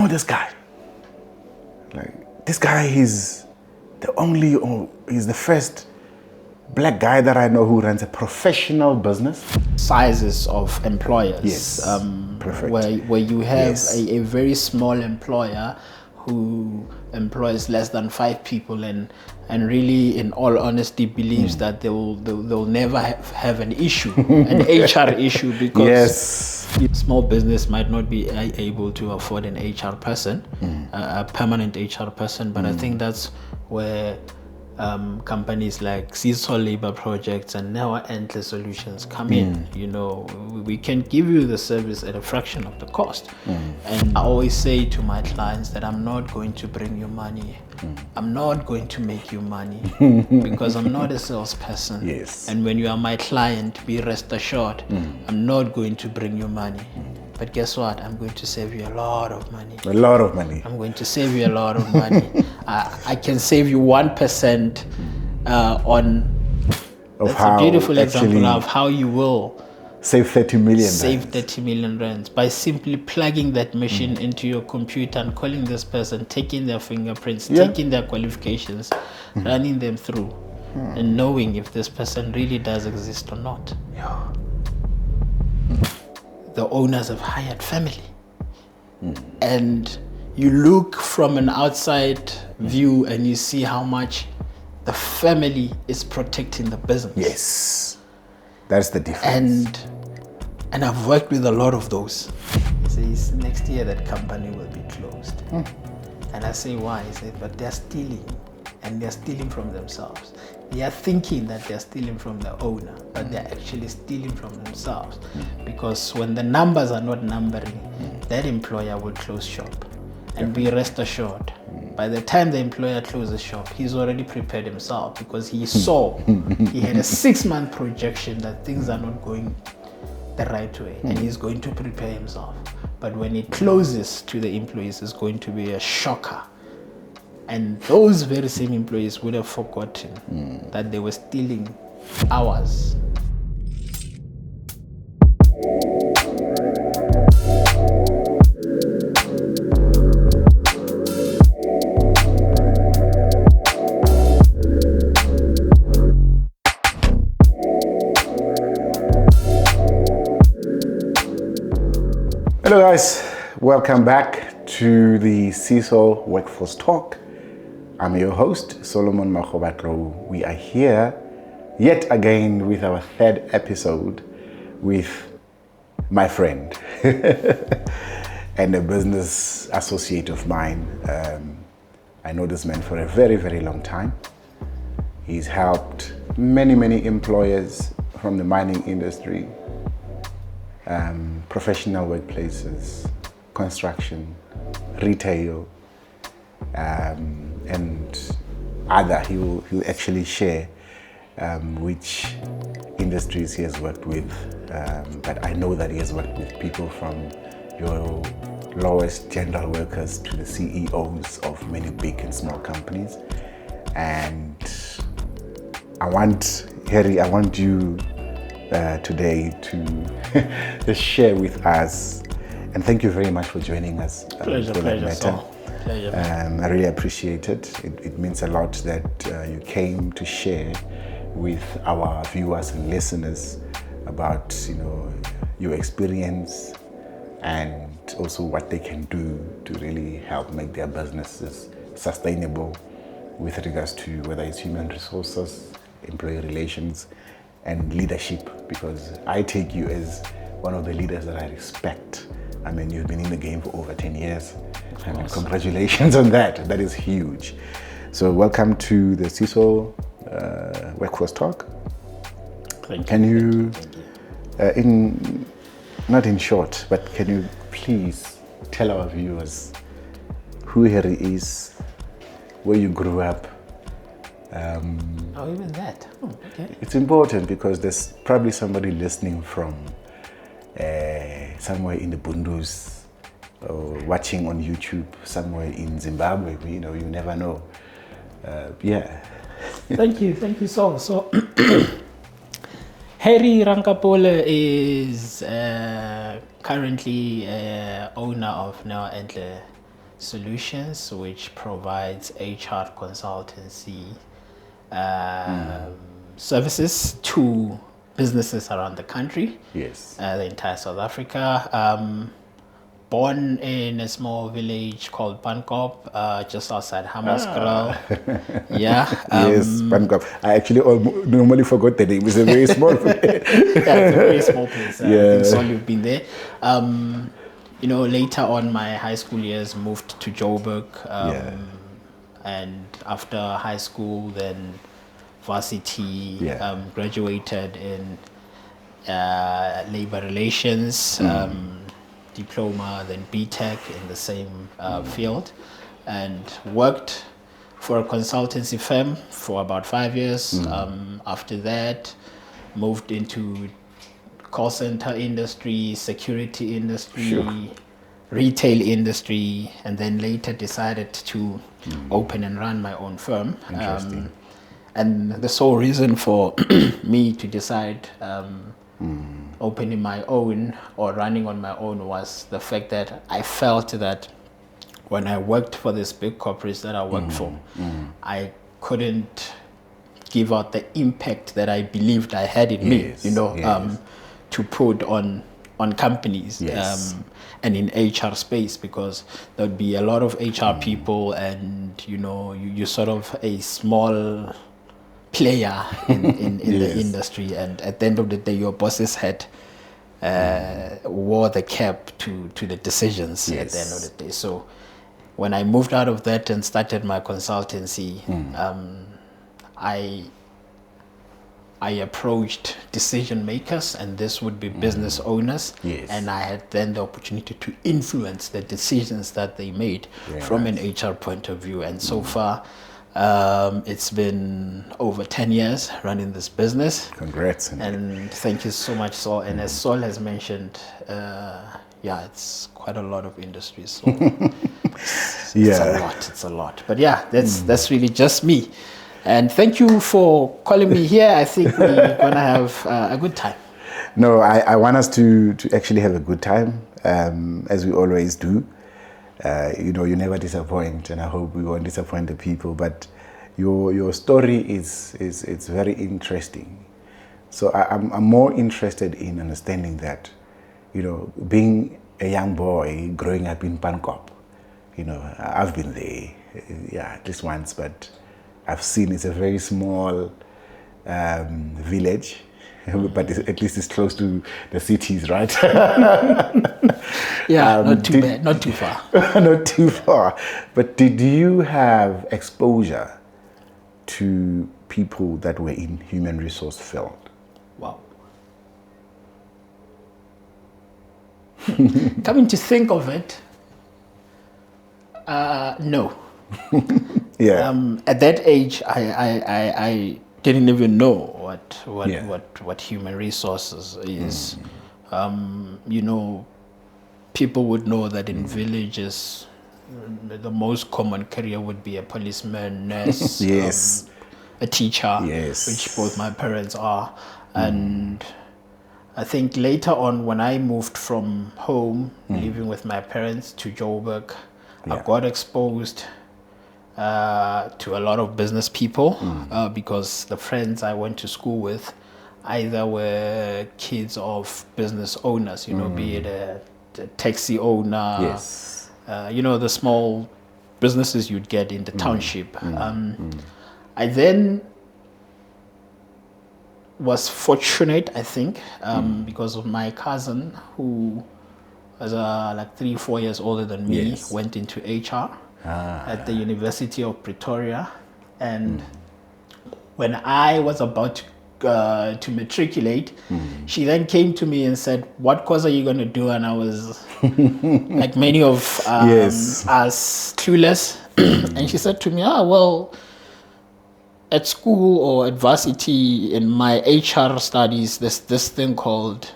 know this guy. Like, this guy is he's the first black guy that I know who runs a professional business. Sizes of employers. Yes, perfect. Where you have Yes. a very small employer who employs less than 5 people and really, in all honesty, believes that they'll never have an issue, an HR issue, because Yes. small business might not be able to afford an HR person, a permanent HR person, but I think that's where companies like Sisol Labour Projects and NeoEntle solutions come in. You know, we can give you the service at a fraction of the cost. And I always say to my clients that I'm not going to bring you money. I'm not going to make you money because I'm not a salesperson. Yes. And when you are my client, be rest assured, I'm not going to bring you money. But guess what? I'm going to save you a lot of money. A lot of money. I'm going to save you a lot of money. I can save you 1% on. Of That's how a beautiful example actually of how you will save 30 million. save 30 million rands by simply plugging that machine into your computer and calling this person, taking their fingerprints, taking their qualifications, running them through, and knowing if this person really does exist or not. Yeah. The owners have hired family. And you look from an outside view and you see how much the family is protecting the business. Yes. That's the difference. And I've worked with a lot of those. He says, next year that company will be closed. And I say, why? He said, but they're stealing. And they're stealing from themselves. They are thinking that they're stealing from the owner, but they're actually stealing from themselves. Because when the numbers are not numbering, that employer will close shop. And be rest assured, by the time the employer closes shop, he's already prepared himself, because he saw, he had a 6-month projection that things are not going the right way, and he's going to prepare himself. But when it closes to the employees, it's going to be a shocker. And those very same employees would have forgotten that they were stealing hours. Hello guys, welcome back to the Sisol Workforce Talk. I'm your host, Solomon Mahobatro. We are here yet again with our 3rd episode with my friend and a business associate of mine. I know this man for a very, very long time. He's helped many employers from the mining industry, professional workplaces, construction, retail, and other. He'll actually share which industries he has worked with, but I know that he has worked with people from your lowest general workers to the CEOs of many big and small companies. And I want you today to share with us, and thank you very much for joining us. Pleasure. I really appreciate it. It means a lot that you came to share with our viewers and listeners about your experience and also what they can do to really help make their businesses sustainable with regards to whether it's human resources, employee relations, and leadership, because I take you as one of the leaders that I respect. I mean, you've been in the game for over 10 years. I mean, congratulations on that. That is huge. So welcome to the Sisol Workforce Talk. Can you, not in short, but can you please tell our viewers who Harry is, where you grew up? Even that. Okay. It's important because there's probably somebody listening from somewhere in the Bundus, or watching on YouTube somewhere in Zimbabwe. You never know. Thank you, Saul. So, Harry Rankapole is currently owner of NeoEntle Solutions, which provides HR consultancy services to businesses around the country. Yes. The entire South Africa. Born in a small village called Pankop, just outside Hammanskraal. Yeah. Yes, Pankop. I actually normally forgot the name. It's a very small place. Yeah, it's a very small place. I think so you've been there. Later on, my high school years moved to Joburg. And after high school, then varsity, graduated in labor relations, diploma, then BTech in the same field, and worked for a consultancy firm for about 5 years. After that, moved into call center industry, security industry, retail industry, and then later decided to open and run my own firm. Interesting. And the sole reason for me to decide opening my own or running on my own was the fact that I felt that when I worked for these big corporates that I worked for, I couldn't give out the impact that I believed I had in me, to put on companies and in HR space, because there would be a lot of HR people, and you're sort of a small player in the industry, and at the end of the day your bosses had wore the cap to the decisions at the end of the day. So when I moved out of that and started my consultancy, I approached decision makers, and this would be business owners, and I had then the opportunity to influence the decisions that they made from an HR point of view. And so far, it's been over 10 years running this business. Congrats. And thank you so much, Saul. And as Saul has mentioned, it's quite a lot of industries. So it's a lot. But that's really just me. And thank you for calling me here. I think we're going to have a good time. No, I want us to actually have a good time, as we always do. You never disappoint, and I hope we won't disappoint the people. But your story is very interesting. So I'm more interested in understanding that, being a young boy growing up in Pankop, I've been there, at least once, but I've seen it's a very small village, but at least it's close to the cities, right? Not too bad, not too far. Not too far. But did you have exposure to people that were in human resource field? Wow. Coming to think of it, no. At that age, I didn't even know what human resources is. People would know that in villages, the most common career would be a policeman, nurse, a teacher, which both my parents are. And I think later on, when I moved from home, living with my parents, to Joburg, I got exposed to a lot of business people, because the friends I went to school with either were kids of business owners, be it a taxi owner, the small businesses you'd get in the township. I then was fortunate, I think, because of my cousin, who was like 3-4 years older than me, went into HR at the University of Pretoria. And when I was about to matriculate, she then came to me and said, "What course are you going to do?" And I was like many of us, clueless. And she said to me, well, at school or at varsity in my HR studies, there's this thing called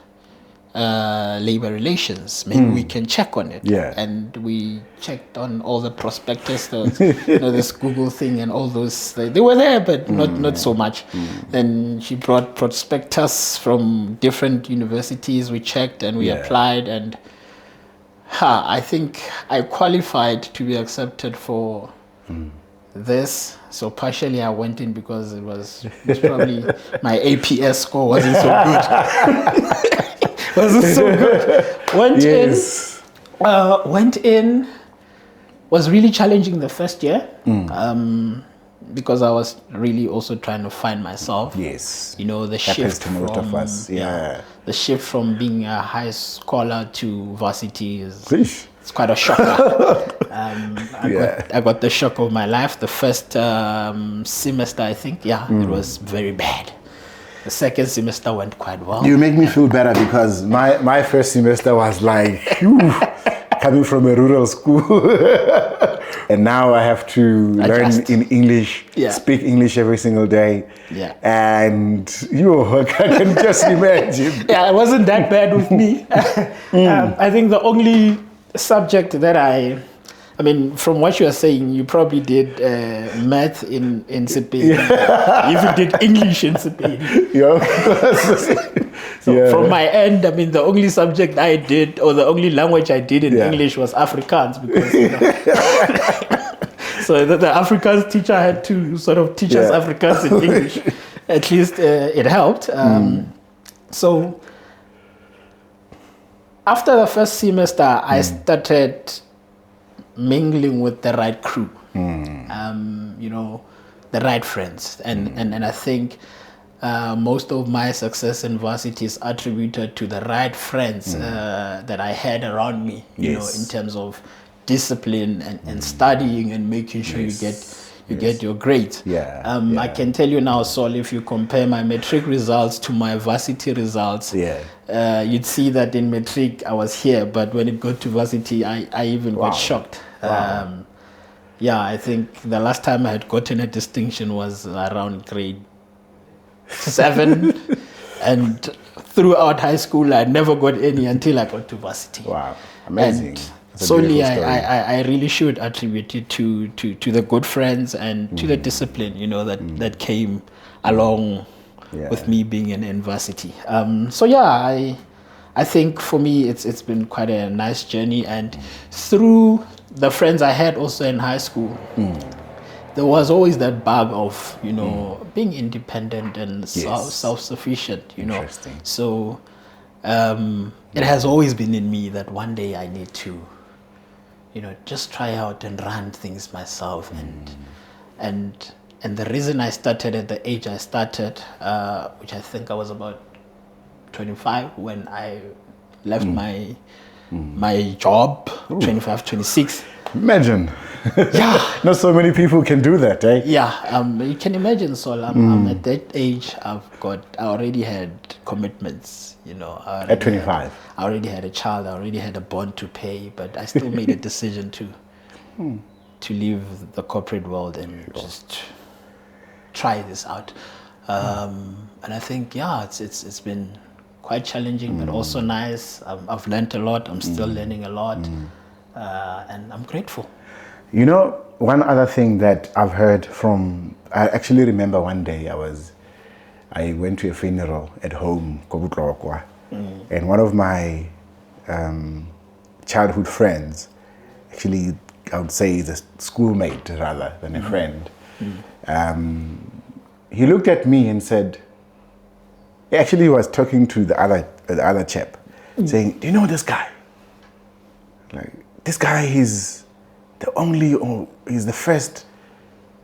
labor relations. Maybe we can check on it. And we checked on all the prospectus, this Google thing and all those. They were there, but not so much. Then she brought prospectus from different universities. We checked and we applied, and I think I qualified to be accepted for this. So partially I went in because it was probably my APS score wasn't so good. Wasn't so good. Went in, was really challenging the first year. Because I was really also trying to find myself. Yes. You know, the Happens shift to most of us. Yeah. the shift from being a high scholar to varsity is Fish. it's quite a shocker. I got the shock of my life. The first semester, I think, it was very bad. The second semester went quite well. You make me feel better because my first semester was like, whew, coming from a rural school. And now I have to learn in English, speak English every single day. Yeah. And I can just imagine. Yeah, it wasn't that bad with me. I think the only subject that I mean, from what you are saying, you probably did math in Sepedi. If you did English in Sepedi. So from my end, I mean, the only subject I did, or the only language I did in English was Afrikaans, because so the Afrikaans teacher had to sort of teach us Afrikaans in English. At least it helped. So after the first semester, I started mingling with the right crew, the right friends, and I think most of my success in varsity is attributed to the right friends that I had around me. You know, in terms of discipline and studying and making sure you get your grades. I can tell you now, Sol, if you compare my matric results to my varsity results, you'd see that in matric I was here, but when it got to varsity, I even got shocked. I think the last time I had gotten a distinction was around grade 7, and throughout high school I never got any until I got to varsity. Wow, amazing. Solely, I really should attribute it to the good friends and to the discipline, that came along with me being in varsity. I think for me it's been quite a nice journey, and through the friends I had also in high school, there was always that bug of being independent and self-sufficient. Interesting. So it has always been in me that one day I need to just try out and run things myself. And the reason I started at the age I started, which I think I was about 25 when I left my job, 25, 26. Imagine. Not so many people can do that, eh? You can imagine, Sol. I'm at that age. I already had commitments, At 25. I already had a child. I already had a bond to pay, but I still made a decision to leave the corporate world and just try this out. And I think, it's been quite challenging, but also nice. I've learned a lot. I'm still learning a lot, and I'm grateful. One other thing that I've heard from, I actually remember one day I went to a funeral at home, and one of my childhood friends, actually I would say is a schoolmate rather than a friend, he looked at me and said, he was talking to the other chap, saying, "Do you know this guy? Like, this guy, he's the first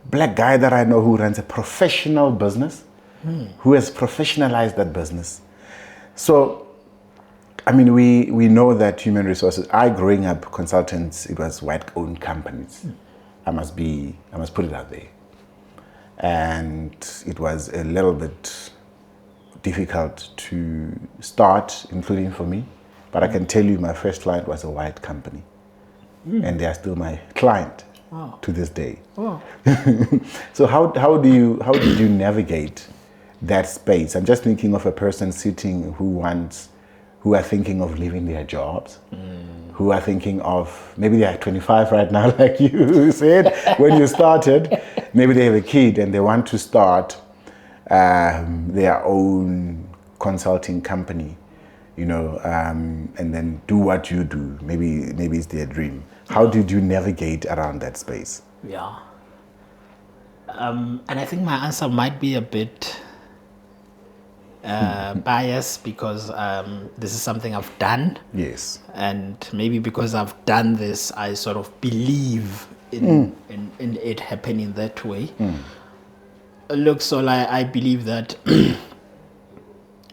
black guy that I know who runs a professional business, who has professionalized that business." So, I mean, we know that human resources, growing up, consultants, it was white-owned companies. I must put it out there. And it was a little bit difficult to start, including for me. But I can tell you my first client was a white company. And they are still my client to this day. Wow. So how did you navigate that space? I'm just thinking of a person sitting who are thinking of leaving their jobs, who are thinking of, maybe they are 25 right now, like you said, when you started, maybe they have a kid and they want to start their own consulting company. and then do what you do. Maybe it's their dream. How did you navigate around that space? Yeah. And I think my answer might be a bit biased because this is something I've done. Yes. And maybe because I've done this, I sort of believe in it happening that way. Look, so I believe that,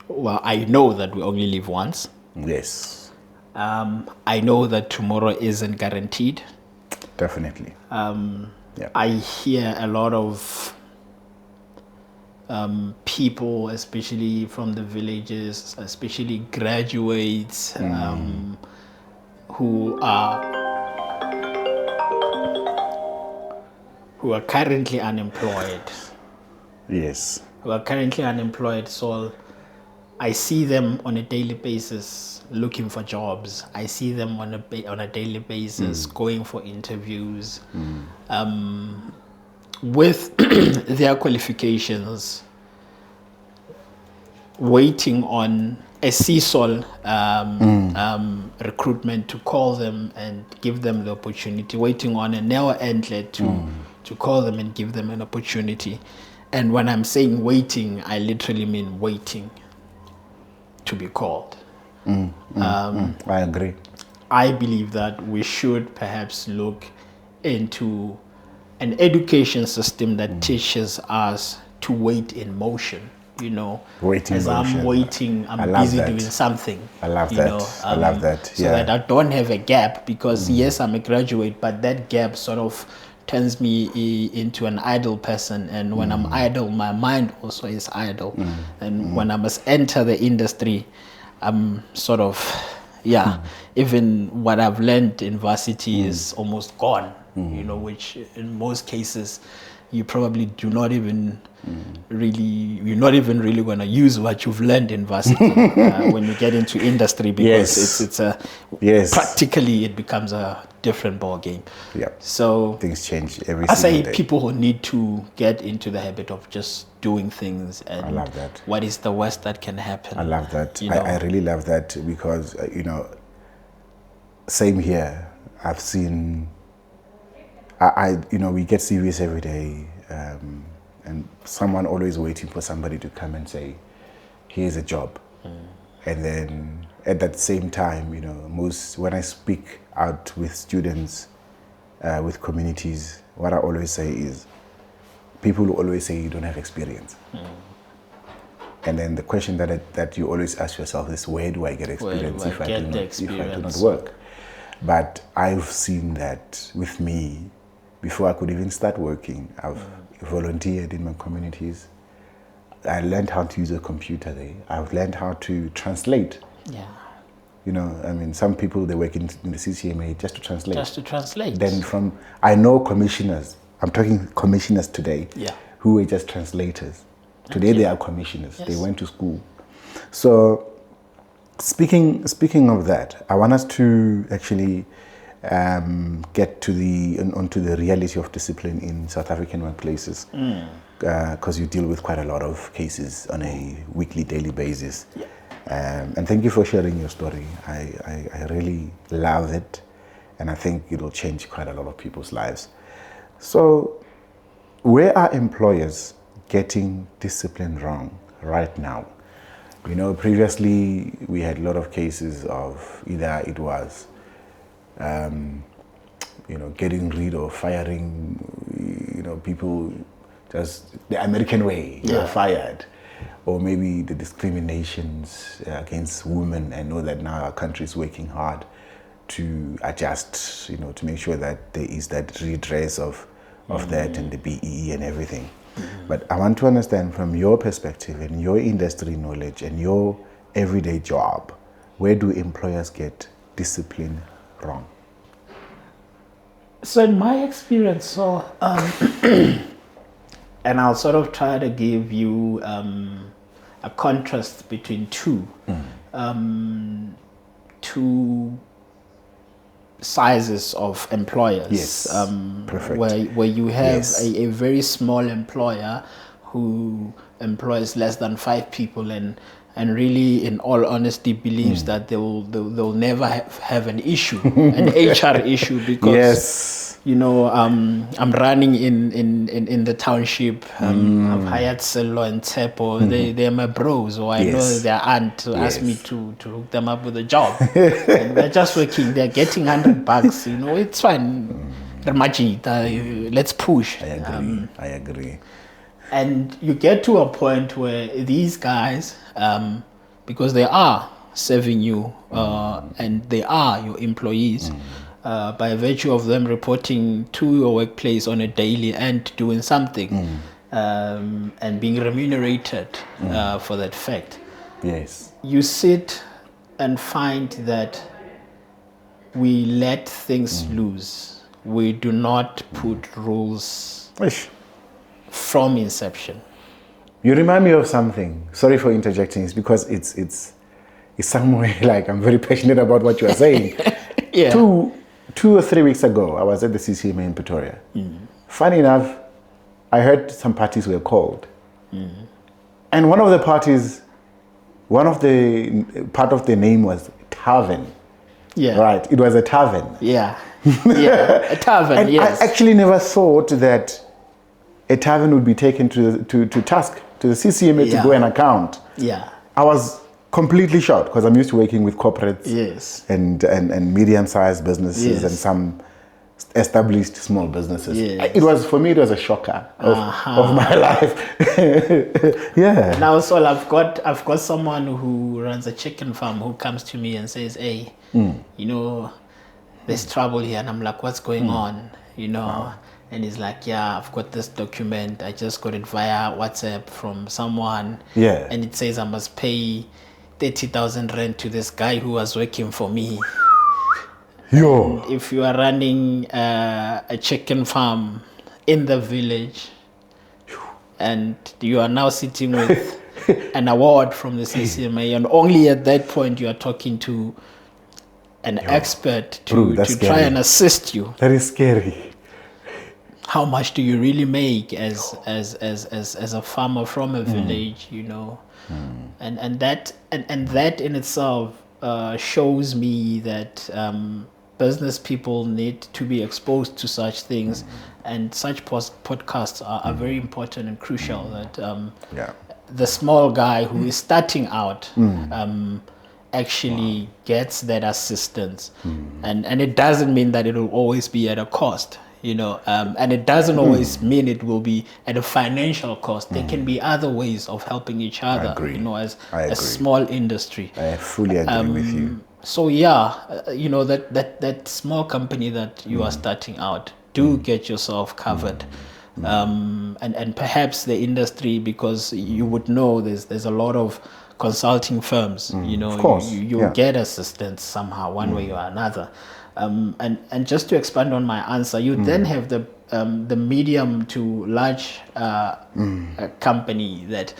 well, I know that we only live once. Yes. I know that tomorrow isn't guaranteed. Definitely. I hear a lot of people, especially from the villages, especially graduates, who are currently unemployed. Yes. Who are currently unemployed. So I see them on a daily basis looking for jobs. I see them on a daily basis going for interviews with their qualifications, waiting on a Sisol recruitment to call them and give them the opportunity, waiting on a NeoEntle to call them and give them an opportunity. And when I'm saying waiting, I literally mean waiting to be called. I agree. I believe that we should perhaps look into an education system that teaches us to wait in motion. Waiting as motion. I'm waiting, I'm busy doing something. I love that. I love that. So that I don't have a gap, because yes, I'm a graduate, but that gap sort of turns me into an idle person. And when I'm idle, my mind also is idle. And when I must enter the industry, I'm sort of, even what I've learned in varsity is almost gone, which in most cases, you probably do not even you're not even really going to use what you've learned in varsity when you get into industry, because it's practically it becomes a different ball game. Yeah. So things change every I single say day. people who need to get into the habit of just doing things, and I love that. What is the worst that can happen? I love that. I really love that, because same here. I've seen we get CVs every day, and someone always waiting for somebody to come and say, here's a job. And then at that same time, when I speak out with students, with communities, what I always say is, people will always say you don't have experience. And then the question that you always ask yourself is, where do I get experience if I do not work? But I've seen that with me. Before I could even start working, I've volunteered in my communities. I learned how to use a computer there. I've learned how to translate. Yeah. Some people, they work in the CCMA just to translate. Just to translate. Then I know commissioners, I'm talking commissioners today, who were just translators. Today they are commissioners. Yes. They went to school. So speaking of that, I want us to actually get onto the reality of discipline in South African workplaces, because you deal with quite a lot of cases on a weekly, daily basis. And thank you for sharing your story. I really love it, and I think it'll change quite a lot of people's lives. So where are employers getting discipline wrong right now? Previously we had a lot of cases of either it was getting rid or firing, people just the American way, you're fired. Or maybe the discriminations against women. I know that now our country is working hard to adjust, to make sure that there is that redress of that, and the BEE and everything. But I want to understand from your perspective and your industry knowledge and your everyday job, where do employers get discipline wrong? So in my experience, and I'll sort of try to give you a contrast between two sizes of employers. Yes, perfect. Where you have a very small employer who employs less than 5 people, and and really, in all honesty, believes that they'll never have an issue, an HR issue, because Yes. you know, I'm running in the township. I've hired Sisol and Tepo. They're my bros, so I know their aunt asked me to hook them up with a job. And they're just working. They're getting $100. You know, it's fine. Let's push. I agree. And you get to a point where these guys, because they are serving you and they are your employees, by virtue of them reporting to your workplace on a daily and doing something, and being remunerated for that fact. Yes. You sit and find that we let things loose. We do not put rules from inception. You remind me of something. Sorry for interjecting. It's because it's somewhere like I'm very passionate about what you are saying. Yeah. 2 or 3 weeks ago, I was at the CCMA in Pretoria. Funny enough, I heard some parties were called. And one of the parties, part of the name was tavern. Yeah. Right. It was a tavern. Yeah. Yeah. A tavern, And yes. I actually never thought that a tavern would be taken to task, to the CCMA to go and account. Yeah. I was completely shocked because I'm used to working with corporates Yes. and medium-sized businesses Yes. and some established small businesses. Yes. It was, for me, it was a shocker of my life. Yeah. Now, so I've got someone who runs a chicken farm who comes to me and says, "Hey, you know, there's trouble here," and I'm like, "What's going on?" You know, and he's like, "Yeah, I've got this document. I just got it via WhatsApp from someone, and it says I must pay 30,000 rand to this guy who was working for me." Yo. And if you are running a chicken farm in the village, and you are now sitting with an award from the CCMA, and only at that point you are talking to an expert to try and assist you. That is scary. How much do you really make as a farmer from a village, you know? And that in itself shows me that business people need to be exposed to such things, and such podcasts are very important and crucial. That the small guy who is starting out actually gets that assistance, and it doesn't mean that it will always be at a cost. You know, and it doesn't always mean it will be at a financial cost. There can be other ways of helping each other, you know, as a small industry. I fully agree with you. So yeah, you know, that small company that you are starting out, do get yourself covered. And perhaps the industry, because you would know there's a lot of consulting firms, you know, of course. you'll get assistance somehow, one way or another. And just to expand on my answer, you then have the medium to large company that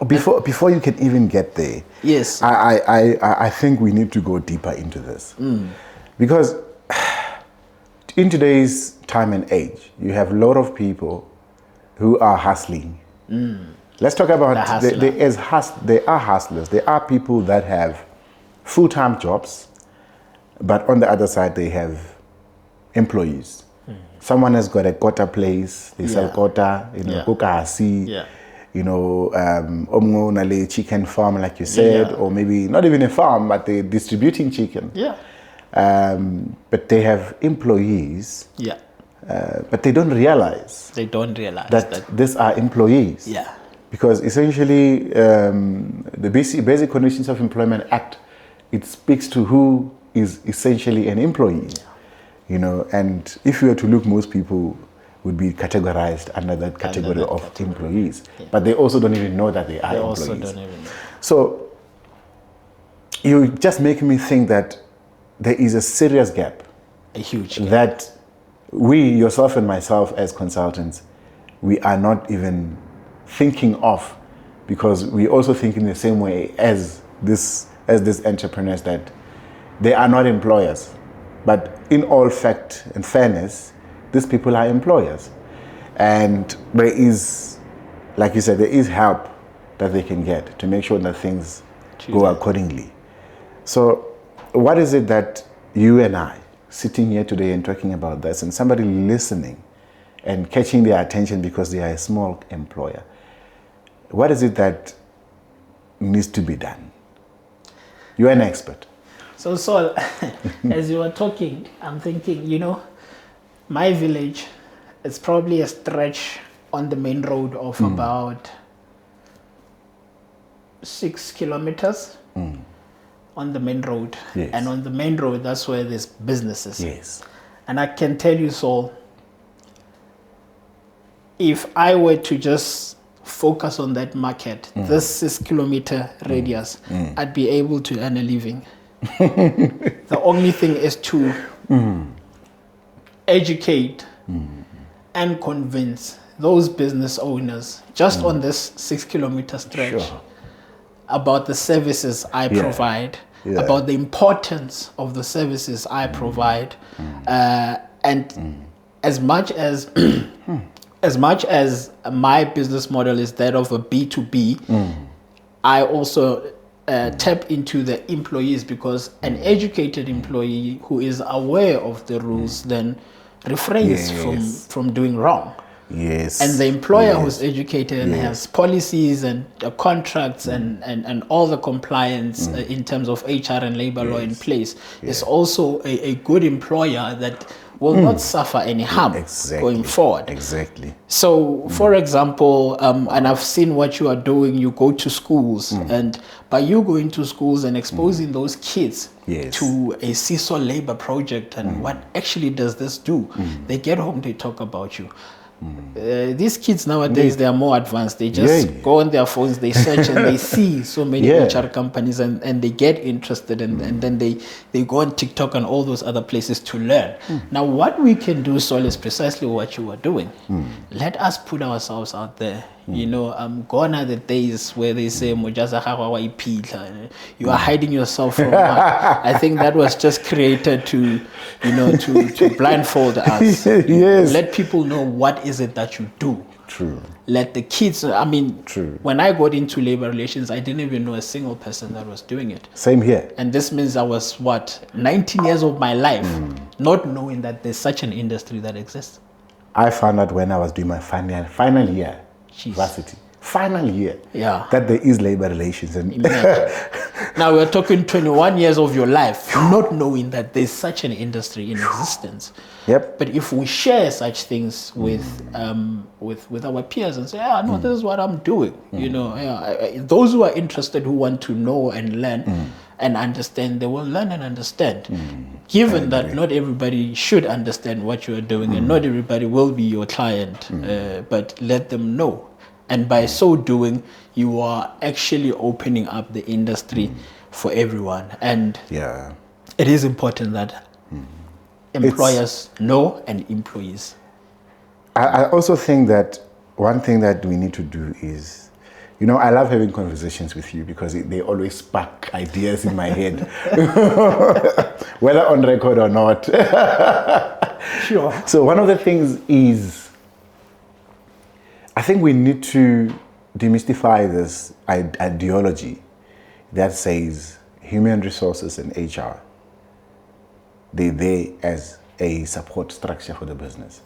before you can even get there. Yes. I think we need to go deeper into this, because in today's time and age, you have a lot of people who are hustling. Let's talk about there are hustlers. There are people that have full-time jobs, but on the other side, they have employees. Someone has got a quota place, they sell quota, you know, kukahasi, you know, omngonale chicken farm, like you said, or maybe not even a farm, but they're distributing chicken. But they have employees, but they don't realize. That these are employees. Because essentially, the Basic Conditions of Employment Act, it speaks to who is essentially an employee, you know, and if you were to look, most people would be categorized under that category of employees, but they also don't even know that they are employees. So you just make me think that there is a serious gap, a huge gap, that we, yourself and myself as consultants, we are not even thinking of, because we also think in the same way as these entrepreneurs, that they are not employers. But in all fact and fairness, these people are employers. And there is, like you said, there is help that they can get to make sure that things go accordingly. So what is it that you and I, sitting here today and talking about this, and somebody listening and catching their attention because they are a small employer, what is it that needs to be done? You're an expert. So Saul, as you were talking, I'm thinking, my village, it's probably a stretch on the main road of about 6 kilometers on the main road. Yes. And on the main road, that's where there's businesses. Yes. And I can tell you, Saul, if I were to just focus on that market, this 6 kilometer radius, I'd be able to earn a living. The only thing is to educate and convince those business owners just on this 6 kilometer stretch about the services I provide, about the importance of the services I provide, and as much as my business model is that of a B2B, I also tap into the employees, because an educated employee who is aware of the rules then refrains from doing wrong. Yes. And the employer who's educated and has policies and contracts and all the compliance in terms of HR and labor law in place is also a good employer that will not suffer any harm going forward. Exactly. So, for example, and I've seen what you are doing, you go to schools, and by you going to schools and exposing those kids to a Sisol Labour project and what actually does this do, they get home, they talk about you. These kids nowadays, they are more advanced. They just go on their phones, they search and they see so many HR companies and they get interested and then they go on TikTok and all those other places to learn. Now, what we can do, Sol, is precisely what you are doing. Let us put ourselves out there. Gone are the days where they say, you are hiding yourself from what? I think that was just created to blindfold us. Let people know what is it that you do. True. Let the kids, when I got into labor relations, I didn't even know a single person that was doing it. Same here. And this means I was, 19 years of my life, not knowing that there's such an industry that exists. I found out when I was doing my final year. Varsity. Final year. That there is labor relations. And now we're talking 21 years of your life not knowing that there's such an industry in existence. But if we share such things with our peers and say, this is what I'm doing. Those who are interested, who want to know and learn and understand, they will learn and understand. Given that not everybody should understand what you are doing and not everybody will be your client, but let them know. And by so doing, you are actually opening up the industry for everyone. And it is important that employers know and employees. I also think that one thing that we need to do is, I love having conversations with you because they always spark ideas in my head, whether on record or not. Sure. So one of the things is, I think we need to demystify this ideology that says human resources and HR, they're there as a support structure for the business.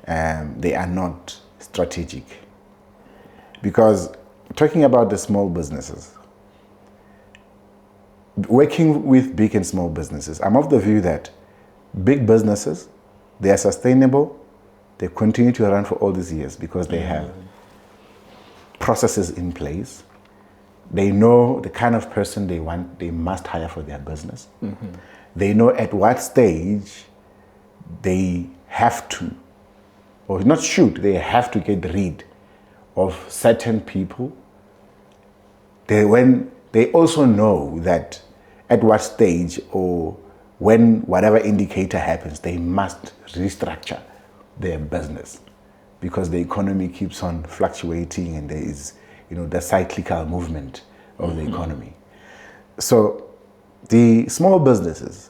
They are not strategic. Because talking about the small businesses, working with big and small businesses, I'm of the view that big businesses, they are sustainable. They continue to run for all these years because they have processes in place. They know the kind of person they must hire for their business. They know at what stage they have to, or not should, they have to get rid of certain people. They also know that at what stage or when whatever indicator happens, they must restructure their business because the economy keeps on fluctuating and there is, the cyclical movement of the economy. So the small businesses,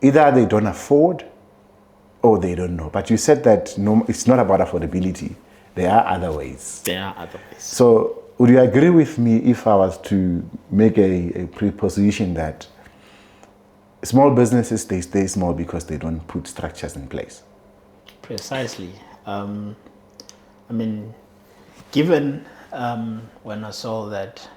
either they don't afford or they don't know. But you said that it's not about affordability. There are other ways. There are other ways. So would you agree with me if I was to make a preposition that small businesses, they stay small because they don't put structures in place? Precisely. I mean, given when I saw that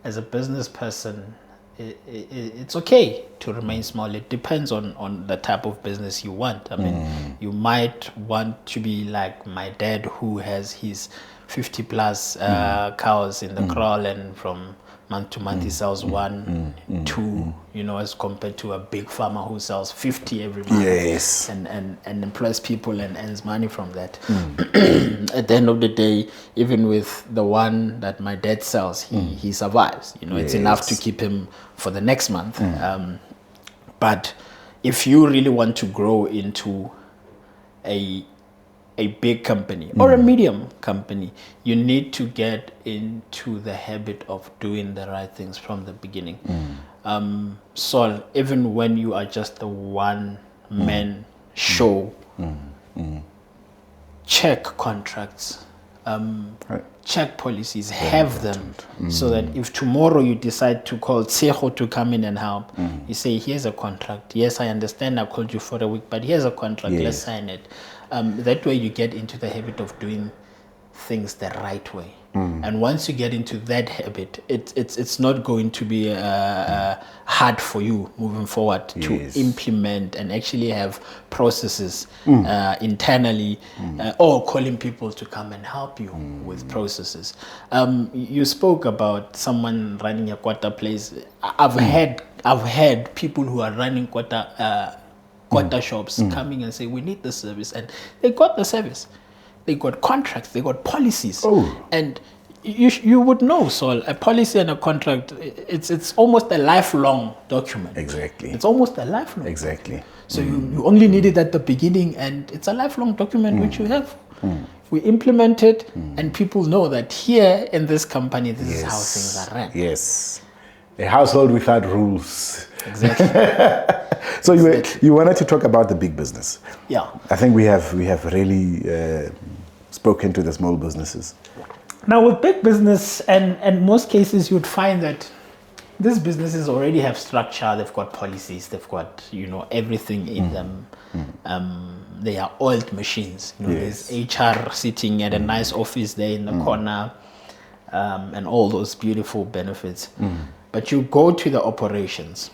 as a business person, it's okay to remain small. It depends on the type of business you want. I mean, you might want to be like my dad, who has his 50 plus cows in the kraal, and from month to month he sells 1, 2, you know, as compared to a big farmer who sells 50 every month. Yes. And employs people and earns money from that. At the end of the day, even with the one that my dad sells, he survives. You know, it's enough to keep him for the next month. But if you really want to grow into a big company or a medium company, you need to get into the habit of doing the right things from the beginning. So even when you are just a one-man show, check contracts, check policies, have them, so that if tomorrow you decide to call Tseho to come in and help, you say, here's a contract. Yes, I understand I called you for a week, but here's a contract, let's sign it. That way you get into the habit of doing things the right way. And once you get into that habit, it's not going to be hard for you moving forward to implement and actually have processes internally, or calling people to come and help you with processes. You spoke about someone running a quarter place. I've had people who are running quarter shops coming and say, we need the service, and they got the service. They got contracts, they got policies. And you would know, Saul, a policy and a contract, it's almost a lifelong document. Exactly. It's almost a lifelong. Exactly. So you only need it at the beginning, and it's a lifelong document which you have. We implement it, and people know that here in this company, this is how things are run. Yes. A household without rules. Exactly. So you wanted to talk about the big business. Yeah. I think we have really spoken to the small businesses. Now with big business, and most cases you'd find that these businesses already have structure, they've got policies, they've got, you know, everything in them. They are oiled machines. You know, there's HR sitting at a nice office there in the corner, and all those beautiful benefits. But you go to the operations.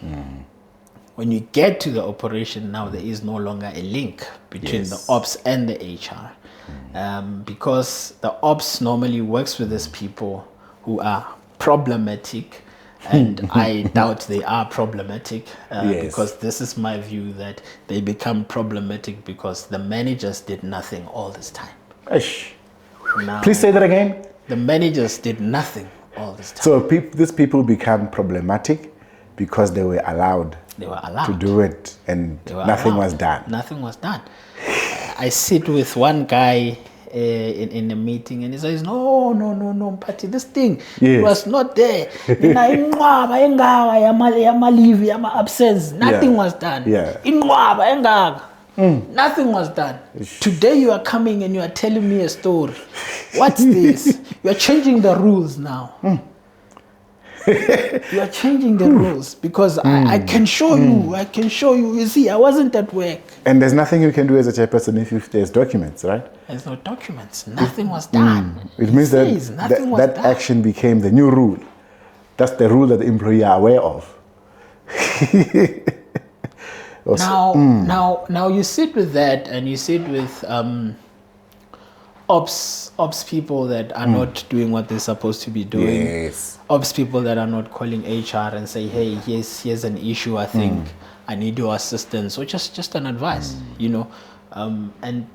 When you get to the operation, now there is no longer a link between the ops and the HR. Because the ops normally works with these people who are problematic, and I doubt they are problematic, because this is my view, that they become problematic because the managers did nothing all this time. Now, please say that again. The managers did nothing all this time. So these people become problematic because they were allowed to do it, and nothing was done. Nothing was done. I sit with one guy in a meeting, and he says, no, Patty, this thing was not there. Nothing was done. Nothing was done. Today you are coming and you are telling me a story. What's this? You are changing the rules now. You are changing the rules because I can show you. I can show you. You see, I wasn't at work. And there's nothing you can do as a chairperson if there's documents, right? There's no documents. Nothing was done. It means that action became the new rule. That's the rule that the employee are aware of. Now you sit with that, and you sit with ops people that are not doing what they're supposed to be doing. Ops people that are not calling HR and say, hey, here's an issue, I think I need your assistance, or just an advice, you know. And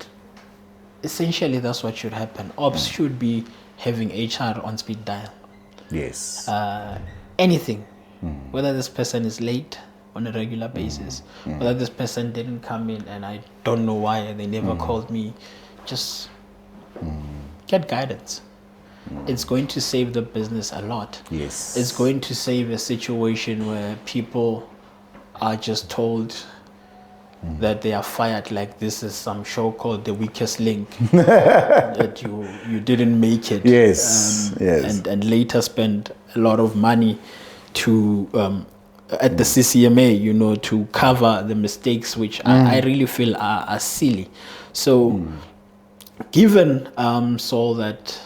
essentially that's what should happen. Ops should be having HR on speed dial. Anything, whether this person is late on a regular basis, whether this person didn't come in and I don't know why, they never called me, just get guidance. It's going to save the business a lot. It's going to save a situation where people are just told, that they are fired like this is some show called The Weakest Link, that you didn't make it. Yes, And later spend a lot of money to at the CCMA, you know, to cover the mistakes, which I really feel are silly. So given so that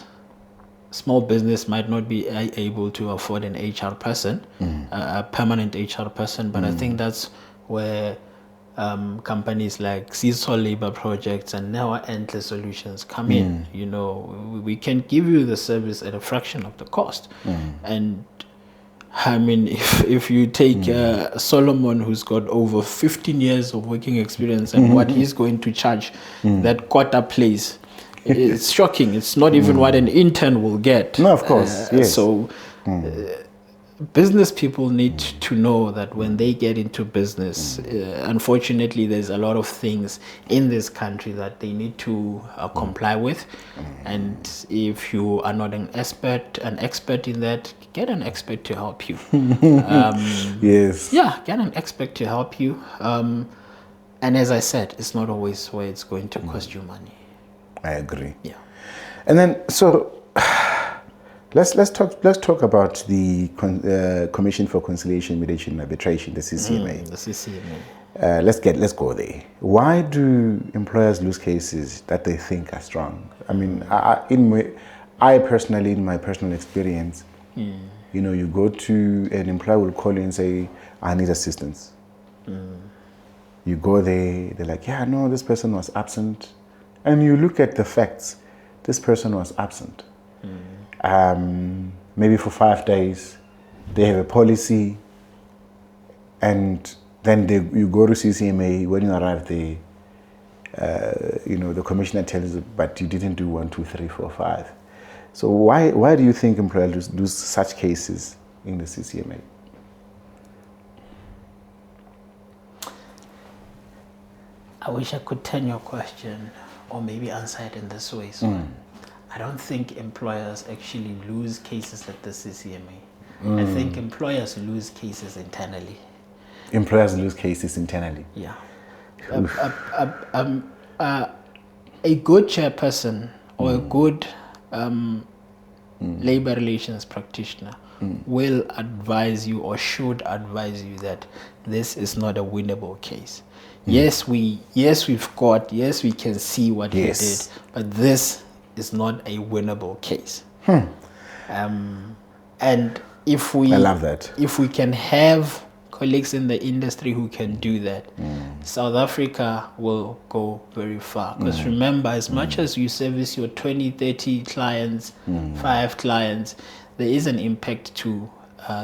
small business might not be able to afford an HR person, a permanent HR person, but I think that's where companies like Sisol Labour Projects and NeoEntle solutions come in. You know, we can give you the service at a fraction of the cost. And I mean, if you take Solomon, who's got over 15 years of working experience, and what he's going to charge that quarter place, it's shocking. It's not even what an intern will get. No, of course. Yes. So business people need to know that when they get into business, unfortunately, there's a lot of things in this country that they need to comply with. And if you are not an expert in that, get an expert to help you. Yes. Yeah, get an expert to help you. And as I said, it's not always where it's going to cost you money. I agree. Yeah. And then, so let's talk about the Commission for Conciliation, Mediation, and Arbitration, the CCMA. The CCMA. Let's go there. Why do employers lose cases that they think are strong? I mean, I personally, in my personal experience, you know, you go to an employer will call you and say, "I need assistance." You go there, they're like, "Yeah, no, this person was absent," and you look at the facts. This person was absent. Maybe for 5 days. They have a policy, and then you go to CCMA. When you arrive there, you know, the commissioner tells you, but you didn't do 1, 2, 3, 4, 5. So why do you think employers lose such cases in the CCMA? I wish I could turn your question or maybe answer it in this way. So I don't think employers actually lose cases at the CCMA. I think employers lose cases internally. Employers lose cases internally? Yeah. A good chairperson or a good labor relations practitioner will advise you or should advise you that this is not a winnable case. Yes, we can see what he did, but this is not a winnable case. And if we, I love that. If we can have colleagues in the industry who can do that, South Africa will go very far. Because remember, as much as you service your 20, 30 clients, 5 clients, there is an impact to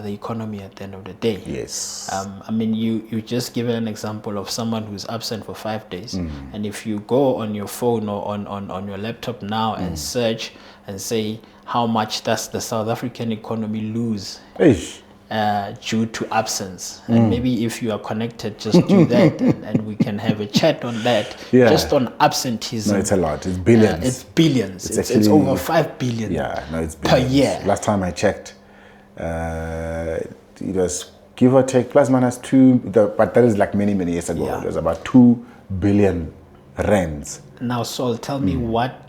the economy at the end of the day. Yes. I mean, you just given an example of someone who's absent for 5 days. And if you go on your phone or on your laptop now and search and say, how much does the South African economy lose due to absence? And maybe if you are connected, just do that and we can have a chat on that. Just on absenteeism. No, it's a lot. It's billions. It's billions. It's over 5 billion it's per year. Last time I checked, it was give or take plus minus 2, but that is like many years ago. It was about 2 billion rands. Now, Saul, tell me what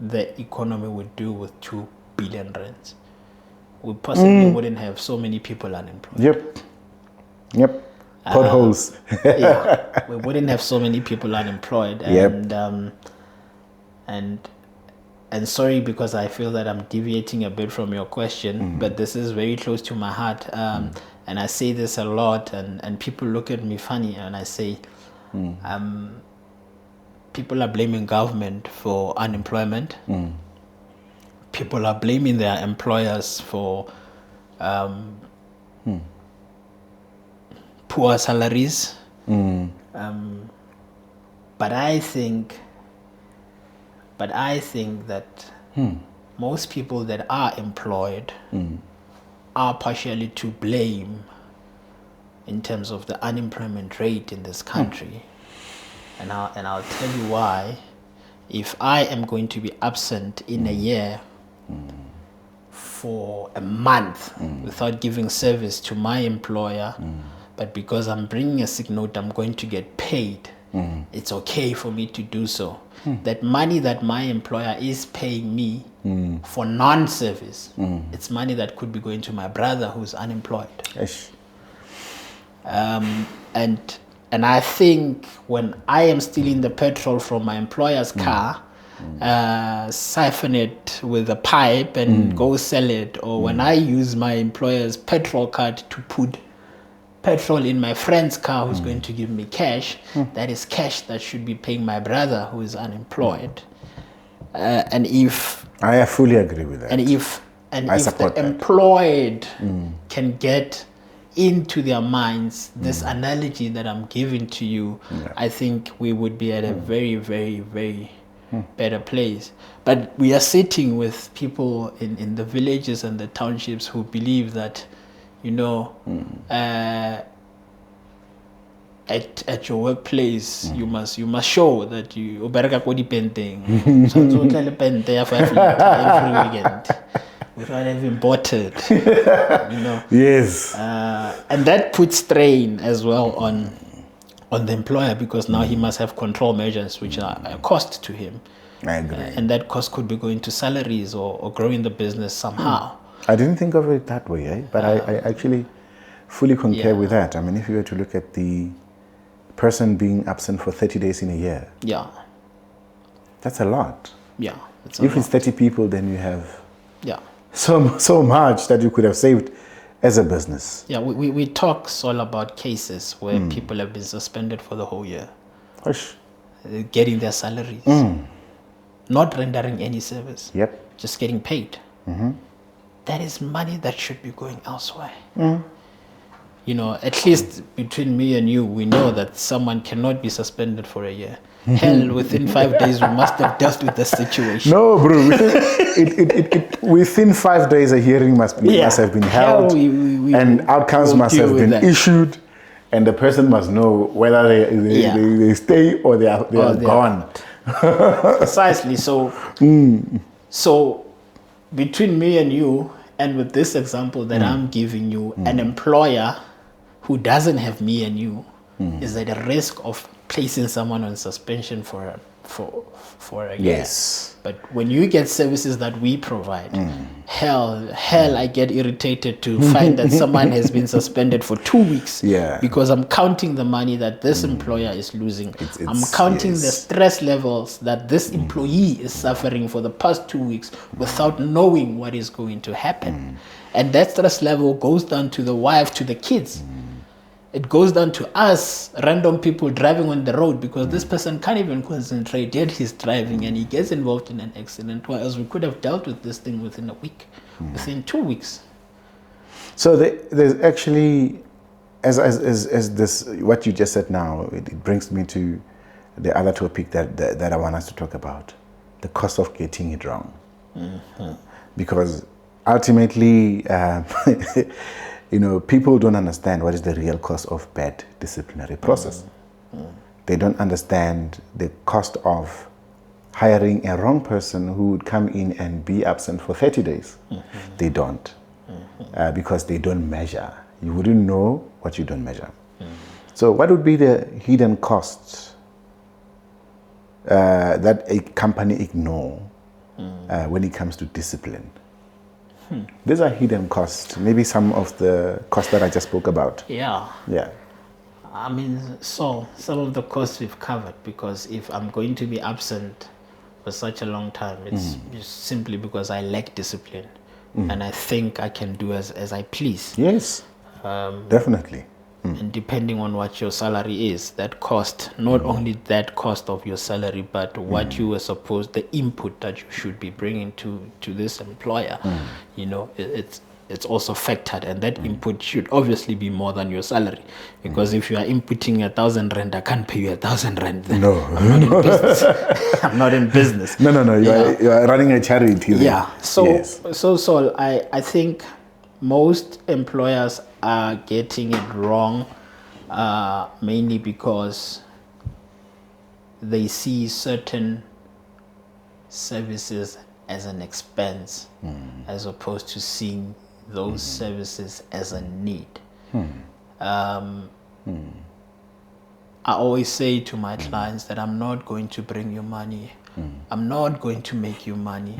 the economy would do with 2 billion rands. We possibly wouldn't have so many people unemployed. Yep. Potholes. We wouldn't have so many people unemployed. And sorry, because I feel that I'm deviating a bit from your question, but this is very close to my heart. And I say this a lot, and people look at me funny, and I say, people are blaming government for unemployment. People are blaming their employers for poor salaries. But I think that most people that are employed are partially to blame in terms of the unemployment rate in this country. And I'll tell you why. If I am going to be absent in a year for a month without giving service to my employer, but because I'm bringing a sick note, I'm going to get paid. It's okay for me to do so. That money that my employer is paying me for non-service, it's money that could be going to my brother who's unemployed. Yes. And I think when I am stealing the petrol from my employer's car, siphon it with a pipe and go sell it, or when I use my employer's petrol card to put petrol in my friend's car who's going to give me cash, that is cash that should be paying my brother who is unemployed. And if I fully agree with that. and if the employed can get into their minds this analogy that I'm giving to you, I think we would be at a very, very, very better place. But we are sitting with people in the villages and the townships who believe that, at your workplace, you must show that you obereka ko dipenteng. So tla pente ya 5 every weekend. Without having bought it, Yes. and that puts strain as well on the employer, because now he must have control measures which are a cost to him. I agree. And that cost could be going to salaries or growing the business somehow. I didn't think of it that way, but I actually fully concur with that. I mean, if you were to look at the person being absent for 30 days in a year, that's a lot. Yeah. If it's 30 people, then you have so much that you could have saved as a business. Yeah, we talk all about cases where people have been suspended for the whole year, getting their salaries, not rendering any service, just getting paid. That is money that should be going elsewhere. At least between me and you, we know that someone cannot be suspended for a year. Hell, within 5 days, we must have dealt with the situation. No, bro. Within 5 days, a hearing must have been held, and outcomes must have been issued, and the person must know whether they stay or they are gone. Precisely. So between me and you, and with this example that I'm giving you, an employer who doesn't have me and you is at a risk of placing someone on suspension for a year. Yes. But when you get services that we provide, hell, I get irritated to find that someone has been suspended for 2 weeks because I'm counting the money that this employer is losing. I'm counting the stress levels that this employee is suffering for the past 2 weeks without knowing what is going to happen. And that stress level goes down to the wife, to the kids. It goes down to us, random people driving on the road, because this person can't even concentrate, yet he's driving and he gets involved in an accident, whereas we could have dealt with this thing within a week, within 2 weeks. So there's actually, as this, what you just said now, it brings me to the other topic that I want us to talk about, the cost of getting it wrong. Because ultimately, people don't understand what is the real cost of bad disciplinary process. They don't understand the cost of hiring a wrong person who would come in and be absent for 30 days. They don't, because they don't measure. You wouldn't know what you don't measure. So what would be the hidden costs that a company ignore when it comes to discipline? These are hidden costs. Maybe some of the costs that I just spoke about. Yeah. Yeah. I mean, so some of the costs we've covered, because if I'm going to be absent for such a long time, it's just simply because I lack discipline and I think I can do as I please. Yes, definitely. And depending on what your salary is, that cost, not only that cost of your salary, but what you were supposed, the input that you should be bringing to this employer, it's also factored, and that input should obviously be more than your salary, because if you are inputting 1,000 rand, I can't pay you 1,000 rand. Then no, I'm not in business. I'm not in business. No. You are running a charity. Yeah. So I think most employers are getting it wrong, mainly because they see certain services as an expense, as opposed to seeing those services as a need. I always say to my clients that I'm not going to bring you money. I'm not going to make you money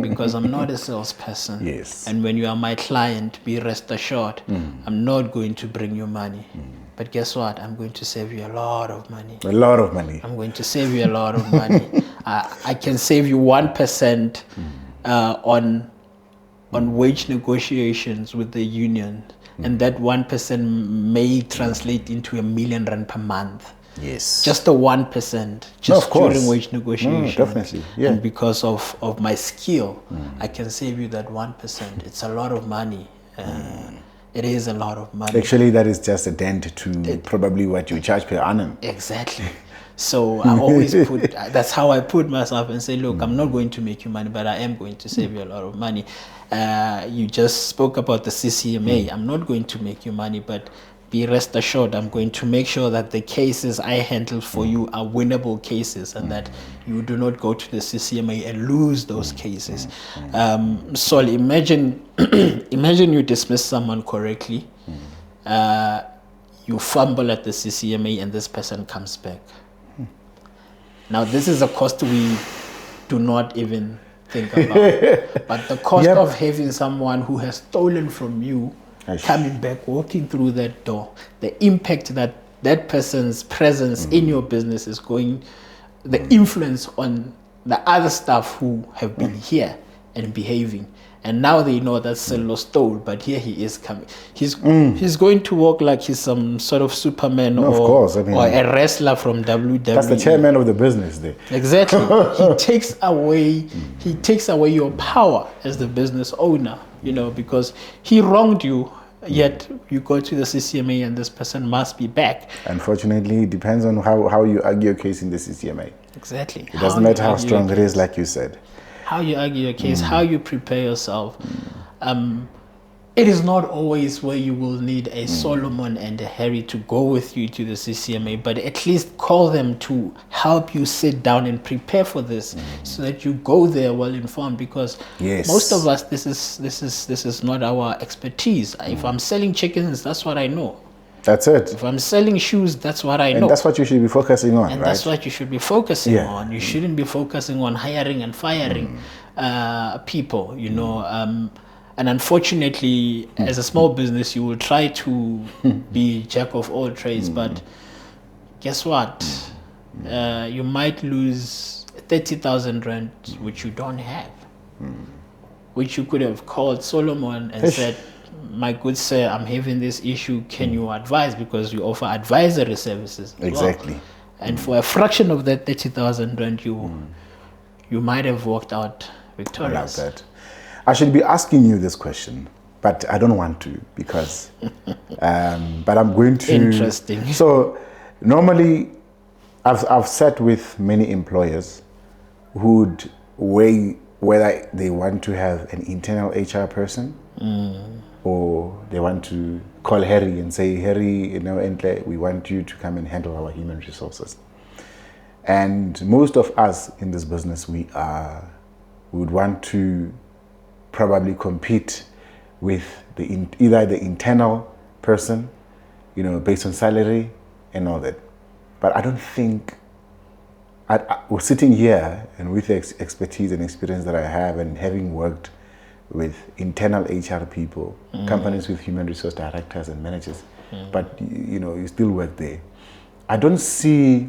because I'm not a salesperson. Yes. And when you are my client, be rest assured, I'm not going to bring you money. But guess what? I'm going to save you a lot of money. A lot of money. I'm going to save you a lot of money. I can save you 1% on wage negotiations with the union. And that 1% may translate into R1 million per month. Yes. Just the 1%, just during wage negotiations. Definitely. Yeah. And because of my skill, I can save you that 1%. It's a lot of money. It is a lot of money. Actually, that is just a dent to probably what you charge per annum. Exactly. So I always that's how I put myself and say, look, I'm not going to make you money, but I am going to save you a lot of money. You just spoke about the CCMA. I'm not going to make you money, but be rest assured, I'm going to make sure that the cases I handle for you are winnable cases and that you do not go to the CCMA and lose those cases. So imagine you dismiss someone correctly, you fumble at the CCMA and this person comes back. Now, this is a cost we do not even think about. But the cost of having someone who has stolen from you coming back, walking through that door, the impact that that person's presence in your business is going, the influence on the other staff who have been here and behaving. And now they know that Sisol stole, but here he is coming. He's going to walk like he's some sort of Superman or a wrestler from WWE. That's the chairman of the business there. Exactly. He takes away your power as the business owner, because he wronged you, yet you go to the CCMA and this person must be back. Unfortunately, it depends on how you argue your case in the CCMA. Exactly. It doesn't matter how strong it is, like you said. How you argue your case, how you prepare yourself. It is not always where you will need a Solomon and a Harry to go with you to the CCMA, but at least call them to help you sit down and prepare for this, so that you go there well informed. Because most of us, this is not our expertise. If I'm selling chickens, that's what I know. That's it. If I'm selling shoes, that's what I know. And that's what you should be focusing on, and right? that's what you should be focusing on. You shouldn't be focusing on hiring and firing people, And unfortunately, as a small business, you will try to be jack of all trades, but guess what? You might lose 30,000 rand, which you don't have, which you could have called Solomon and said, my good sir, I'm having this issue. Can you advise? Because you offer advisory services. Exactly. Well. And for a fraction of that 30,000 rand, you might have walked out victorious. I love that. I should be asking you this question, but I don't want to because, but I'm going to. Interesting. So normally, I've sat with many employers who'd weigh whether they want to have an internal HR person or they want to call Harry and say, Harry, NeoEntle, we want you to come and handle our human resources. And most of us in this business, we would want to probably compete with either the internal person, based on salary and all that. But I don't think, we're sitting here and with the expertise and experience that I have and having worked with internal HR people, companies with human resource directors and managers, but you still work there. I don't see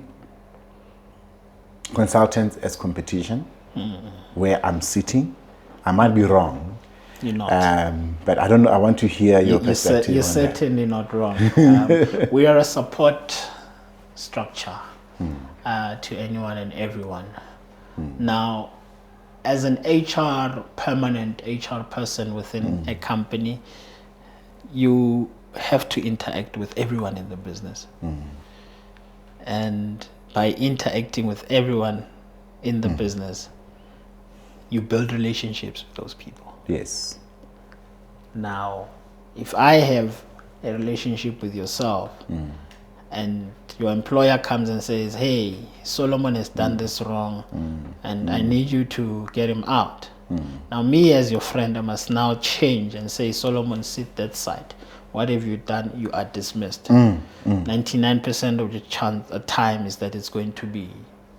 consultants as competition where I'm sitting. I might be wrong. You're not. But I don't know. I want to hear your perspective. You're certainly not wrong. We are a support structure to anyone and everyone. Now, as an permanent HR person within a company, you have to interact with everyone in the business. And by interacting with everyone in the business, you build relationships with those people. Yes. Now, if I have a relationship with yourself and your employer comes and says, hey, Solomon has done this wrong and I need you to get him out. Now, me as your friend, I must now change and say, Solomon, sit that side. what have you done? You are dismissed. 99% of the time is that it's going to be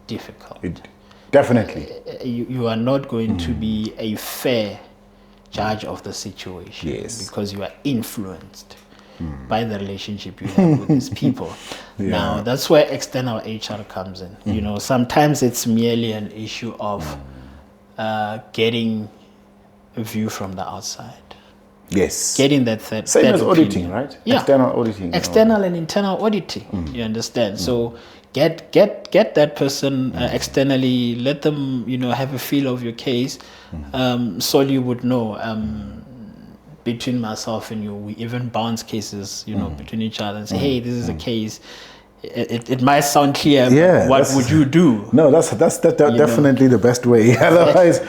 difficult. Definitely. You are not going to be a fair judge of the situation. Yes. Because you are influenced by the relationship you have with these people. Yeah. Now, that's where external HR comes in. You know, sometimes it's merely an issue of getting a view from the outside. Yes. Getting that third Same as opinion. auditing, right? Yeah. External auditing. External and internal auditing. You understand? So get that person externally. Let them, you know, have a feel of your case. So you would know. Between myself and you, we even bounce cases, you know, between each other and say, hey, this is a case. It might sound clear, but what would you do? No, that's definitely the best way. Otherwise,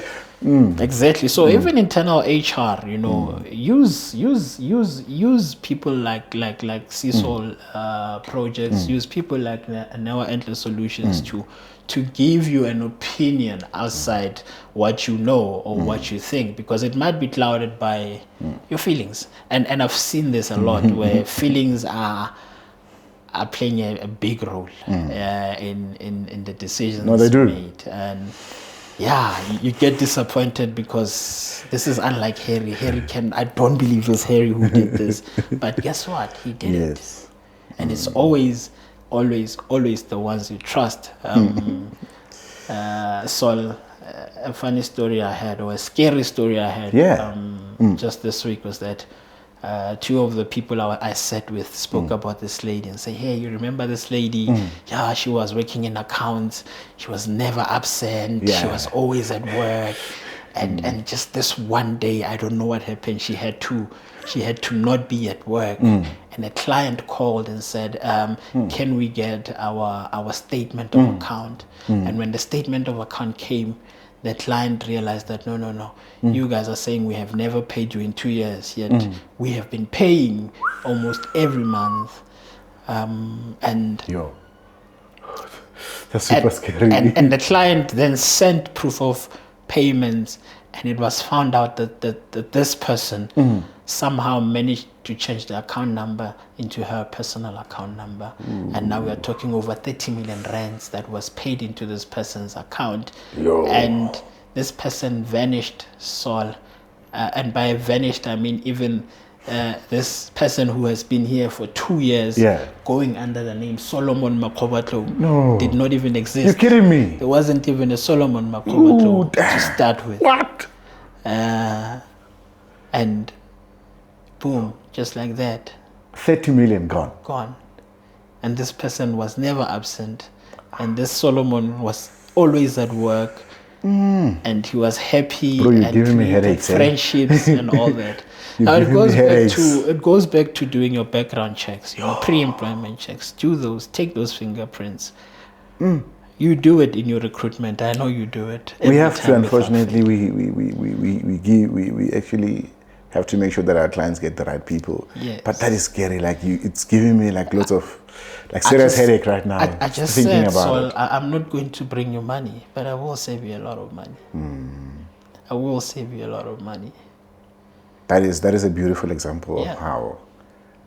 exactly. So even internal HR, you know, use people like Sisol projects, use people like NeoEntle solutions to give you an opinion outside what you know or what you think, because it might be clouded by your feelings. And I've seen this a lot where feelings are playing a big role in the decisions made. And yeah, you get disappointed because this is unlike Harry. I don't believe it's Harry who did this. But guess what? He did it. And it's always the ones you trust. Sol, a funny story I had, or a scary story I had just this week was that two of the people I sat with spoke about this lady and say, hey, you remember this lady? Yeah, she was working in accounts. She was never absent. She was always at work. And just this one day, I don't know what happened. She had to not be at work. And a client called and said, can we get our statement of account? And when the statement of account came, the client realized that no, you guys are saying we have never paid you in 2 years, yet we have been paying almost every month. That's super scary. And the client then sent proof of payments, and it was found out that this person somehow managed to change the account number into her personal account number. And now we are talking over 30 million rands that was paid into this person's account. And this person vanished, Sol. And by vanished, I mean even this person who has been here for 2 years, going under the name Solomon Makobatlo, did not even exist. You're kidding me? There wasn't even a Solomon Makobatlo to start with. What? And boom, just like that. 30 million gone. Gone. And this person was never absent. And this Solomon was always at work. And he was happy. Bro, you're and giving me headaches, friendships and all that. Now it goes back to doing your background checks, your pre-employment checks. Do those, take those fingerprints. You do it in your recruitment. I know you do it. We have to, unfortunately, we actually have to make sure that our clients get the right people. Yes. But that is scary. Like it's giving me like lots of serious headache right now. I just thinking said, about it. I'm not going to bring you money, but I will save you a lot of money. I will save you a lot of money. That is a beautiful example of how.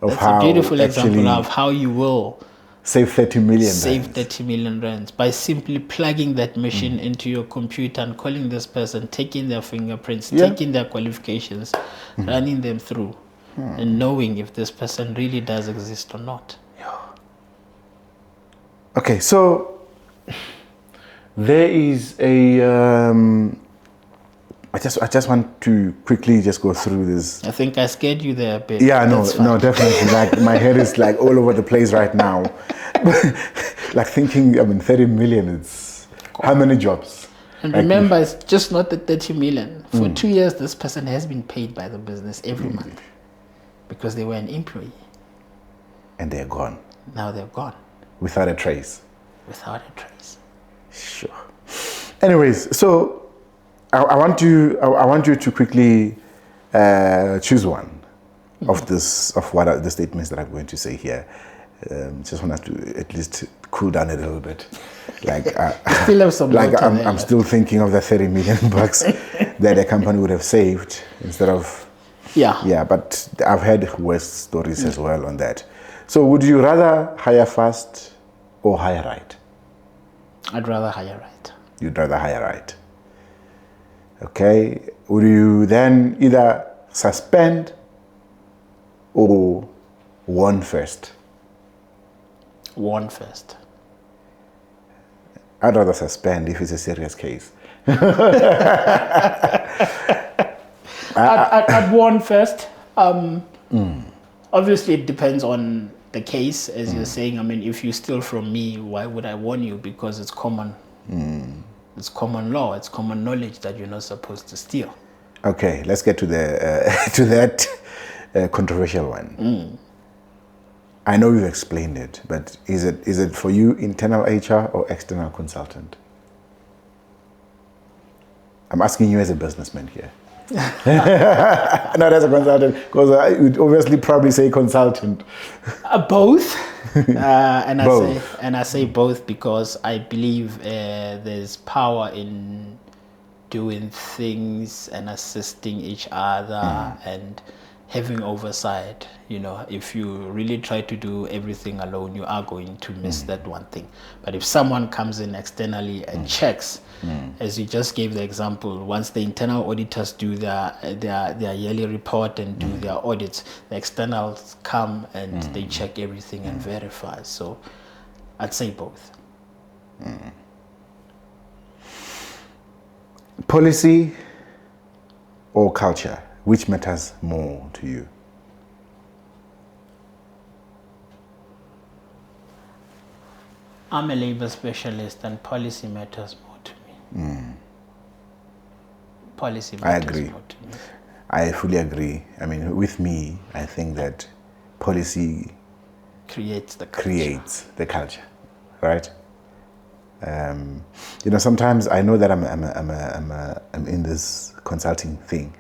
That's a beautiful example of how you will save 30 million. Save 30 million rands by simply plugging that machine into your computer and calling this person, taking their fingerprints, taking their qualifications, running them through, and knowing if this person really does exist or not. Okay, so there is a. I just want to quickly just go through this. I think I scared you there a bit. Yeah, no, definitely. Like my head is like all over the place right now. Like thinking, 30 million. It's how many jobs? And remember, it's just not the 30 million. For 2 years, this person has been paid by the business every month because they were an employee. And they're gone. Now they're gone. Without a trace. Without a trace. Sure. Anyways, so I want you to quickly choose one of the statements that I'm going to say here. Just want us to at least cool down a little bit. Like still have some I'm still thinking of the 30 million bucks that a company would have saved instead of Yeah. Yeah, but I've heard worse stories as well on that. So would you rather hire fast or hire right? I'd rather hire right. You'd rather hire right. Okay. Would you then either suspend or warn first? Warn first. I'd rather suspend if it's a serious case. I'd warn first. Obviously, it depends on the case, as you're saying. I mean, if you steal from me, why would I warn you? Because it's common. It's common law. It's common knowledge that you're not supposed to steal. Okay, let's get to the to that controversial one. I know you've explained it, but is it for you internal HR or external consultant? I'm asking you as a businessman here. Not as a consultant, because I would obviously probably say consultant. Both, and Both. I say both because I believe there's power in doing things and assisting each other and having oversight. You know, if you really try to do everything alone, you are going to miss that one thing. But if someone comes in externally and checks, as you just gave the example, once the internal auditors do their yearly report and do their audits, the externals come and they check everything and verify. So I'd say both. Policy or culture, which matters more to you? I'm a labor specialist and policy matters more to me. Policy matters more to me. I fully agree. I mean, with me, I think that policy Creates the culture, right? You know, sometimes I know that I'm in this consulting thing,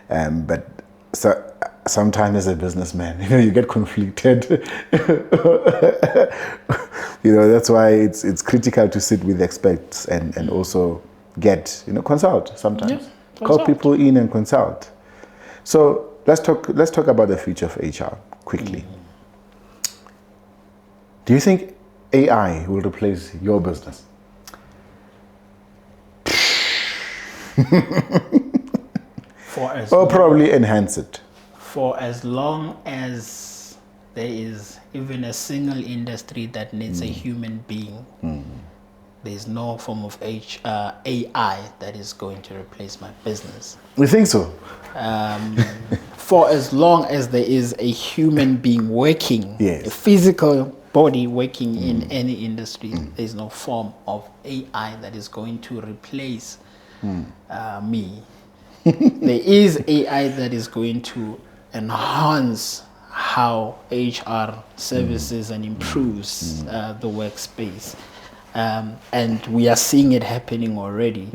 but sometimes as a businessman, you know, you get conflicted. You know, that's why it's critical to sit with experts and also get, you know, consult sometimes. Call people in and consult. So let's talk about the future of HR quickly. Do you think AI will replace your business? Or probably enhance it? For as long as there is even a single industry that needs a human being, there's no form of AI that is going to replace my business. You think so? For as long as there is a human being working, a physical body working in any industry, there's no form of AI that is going to replace me. There is AI that is going to enhance how HR services and improves the workspace. And we are seeing it happening already.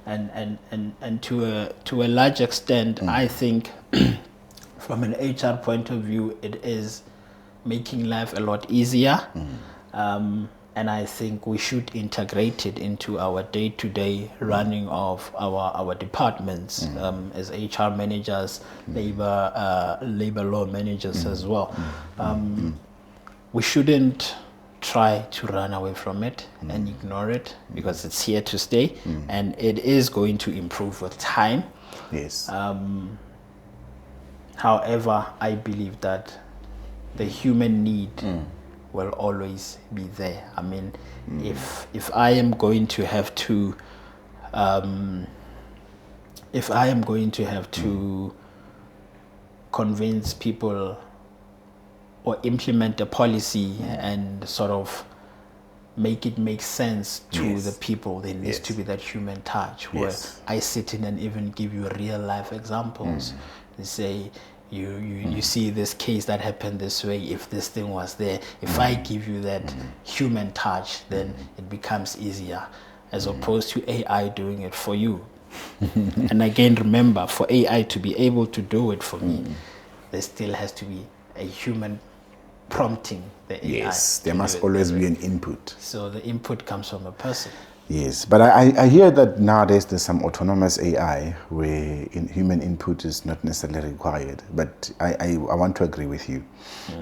And to a large extent, I think from an HR point of view, it is making life a lot easier. And I think we should integrate it into our day-to-day running of our departments as HR managers, labor law managers as well. We shouldn't try to run away from it and ignore it, because it's here to stay and it is going to improve with time. Yes. However, I believe that the human need will always be there. I mean, if I am going to have to convince people or implement a policy and sort of make it make sense to the people, there needs to be that human touch where I sit in and even give you real life examples. They say, you see this case that happened this way, if this thing was there, if I give you that human touch, then it becomes easier, as opposed to AI doing it for you. And again, remember, for AI to be able to do it for me, there still has to be a human prompting the AI. Yes, there must always be an input. So the input comes from a person. Yes, but I hear that nowadays there's some autonomous AI where human input is not necessarily required. But I want to agree with you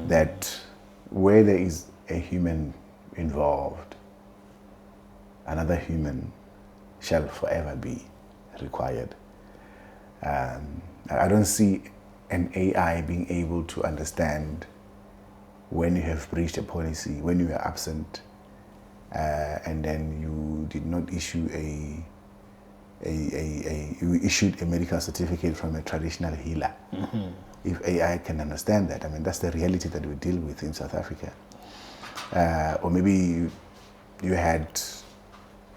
that where there is a human involved, another human shall forever be required. I don't see an AI being able to understand when you have breached a policy, when you are absent, and then you did not issue you issued a medical certificate from a traditional healer. If AI can understand that, I mean, that's the reality that we deal with in South Africa. Or maybe you had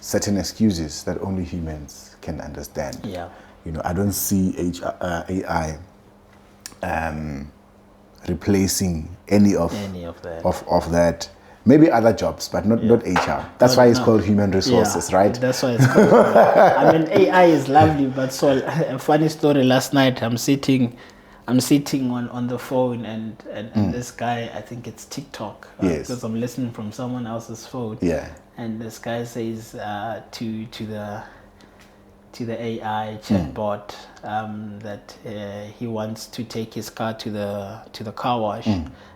certain excuses that only humans can understand. Yeah. You know, I don't see AI replacing any of that. Maybe other jobs, but not HR. That's why it's called human resources, right? That's why it's called. I mean, AI is lovely, but so a funny story. Last night, I'm sitting on the phone, and this guy, I think it's TikTok, because I'm listening from someone else's phone. Yeah. And this guy says to the AI chatbot that he wants to take his car to the car wash,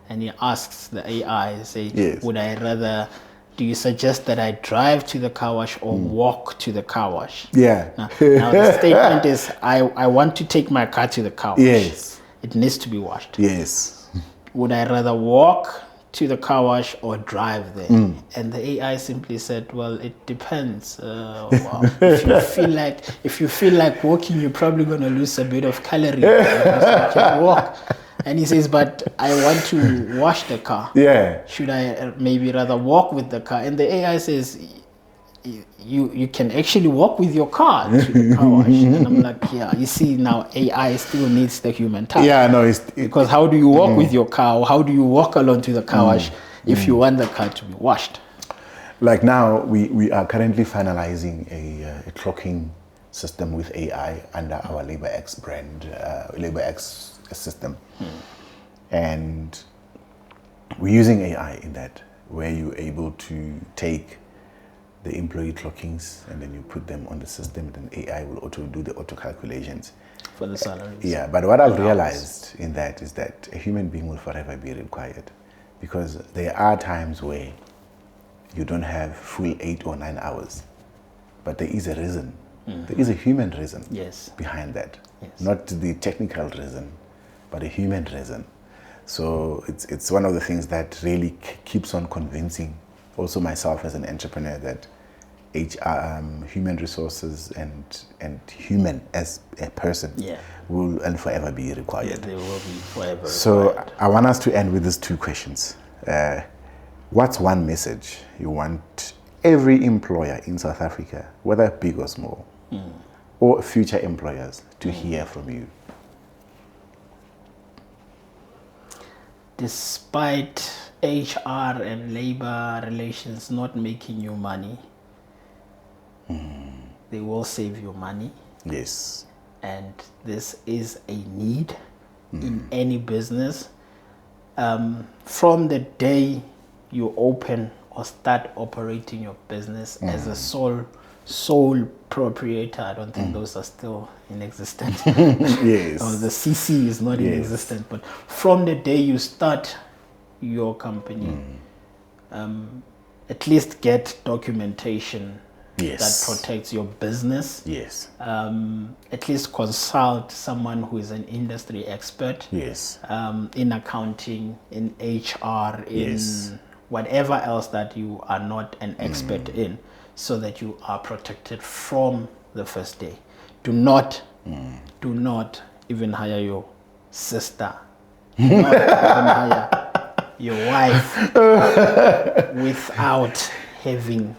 and he asks the AI, say, would I rather, do you suggest that I drive to the car wash or walk to the car wash? Yeah. Now the statement is, I want to take my car to the car wash. Yes. It needs to be washed. Yes. Would I rather walk to the car wash or drive there? And the AI simply said, well, it depends. If you feel like walking, you're probably going to lose a bit of calories because you can walk. And he says, but I want to wash the car. Yeah. Should I maybe rather walk with the car? And the AI says, you can actually walk with your car to the car wash. And I'm like, yeah, you see, now AI still needs the human touch. Yeah, no, because how do you walk with your car, or how do you walk along to the car wash if you want the car to be washed? Like now, we are currently finalizing a clocking system with AI under our LabourX brand, LabourX system. And we're using AI in that, where you're able to take the employee clockings and then you put them on the system, and then AI will do the auto calculations for the salaries. Yeah, but what I've realized in that is that a human being will forever be required, because there are times where you don't have full 8 or 9 hours, but there is a reason. There is a human reason behind that. Not the technical reason, but a human reason. So it's one of the things that really keeps on convincing also myself as an entrepreneur that human resources and human as a person will and forever be required. Yeah, they will be forever so required. I want us to end with these 2 questions. What's one message you want every employer in South Africa, whether big or small, or future employers, to hear from you? Despite HR and labor relations not making you money, they will save you money. Yes. And this is a need in any business. From the day you open or start operating your business as a sole proprietor, I don't think those are still in existence. Yes. Or the CC is not in existence, but from the day you start your company, at least get documentation that protects your business. Yes. At least consult someone who is an industry expert. Yes. In accounting, in HR, in whatever else that you are not an expert in, so that you are protected from the first day. Do not even hire your sister. Do not even hire your wife without having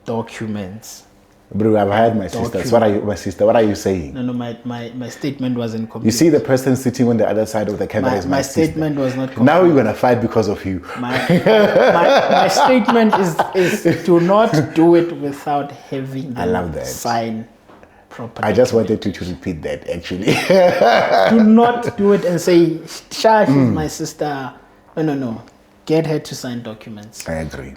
documents. Bro, I've hired my sister. What are you saying? No, my statement wasn't complete. You see the person sitting on the other side of the camera is my sister. Statement was not complete. Now we're going to fight because of you. My statement is do not do it without having them sign properly. I just wanted to repeat that, actually. Do not do it and say, Shah, she's my sister. No. Get her to sign documents. I agree.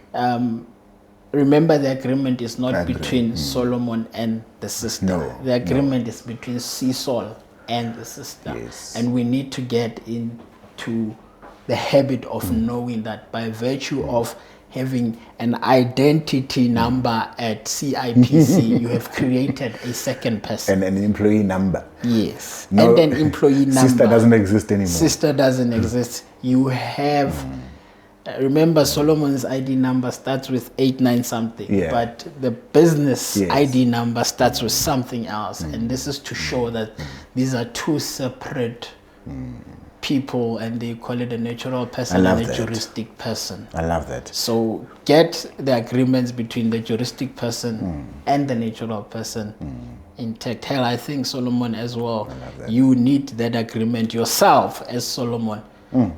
remember the agreement is not between Solomon and the sister. No, the agreement is between Sisol and the sister. Yes. And we need to get into the habit of knowing that by virtue of having an identity number at CIPC, you have created a second person. And an employee number. Yes. No, and an employee number. Sister doesn't exist anymore. Sister doesn't exist. You have... remember, Solomon's ID number starts with 89 something, but the business ID number starts with something else. And this is to show that these are two separate people, and they call it a natural person and a juristic person. I love that. So get the agreements between the juristic person and the natural person intact. Hell, I think Solomon as well, you need that agreement yourself as Solomon.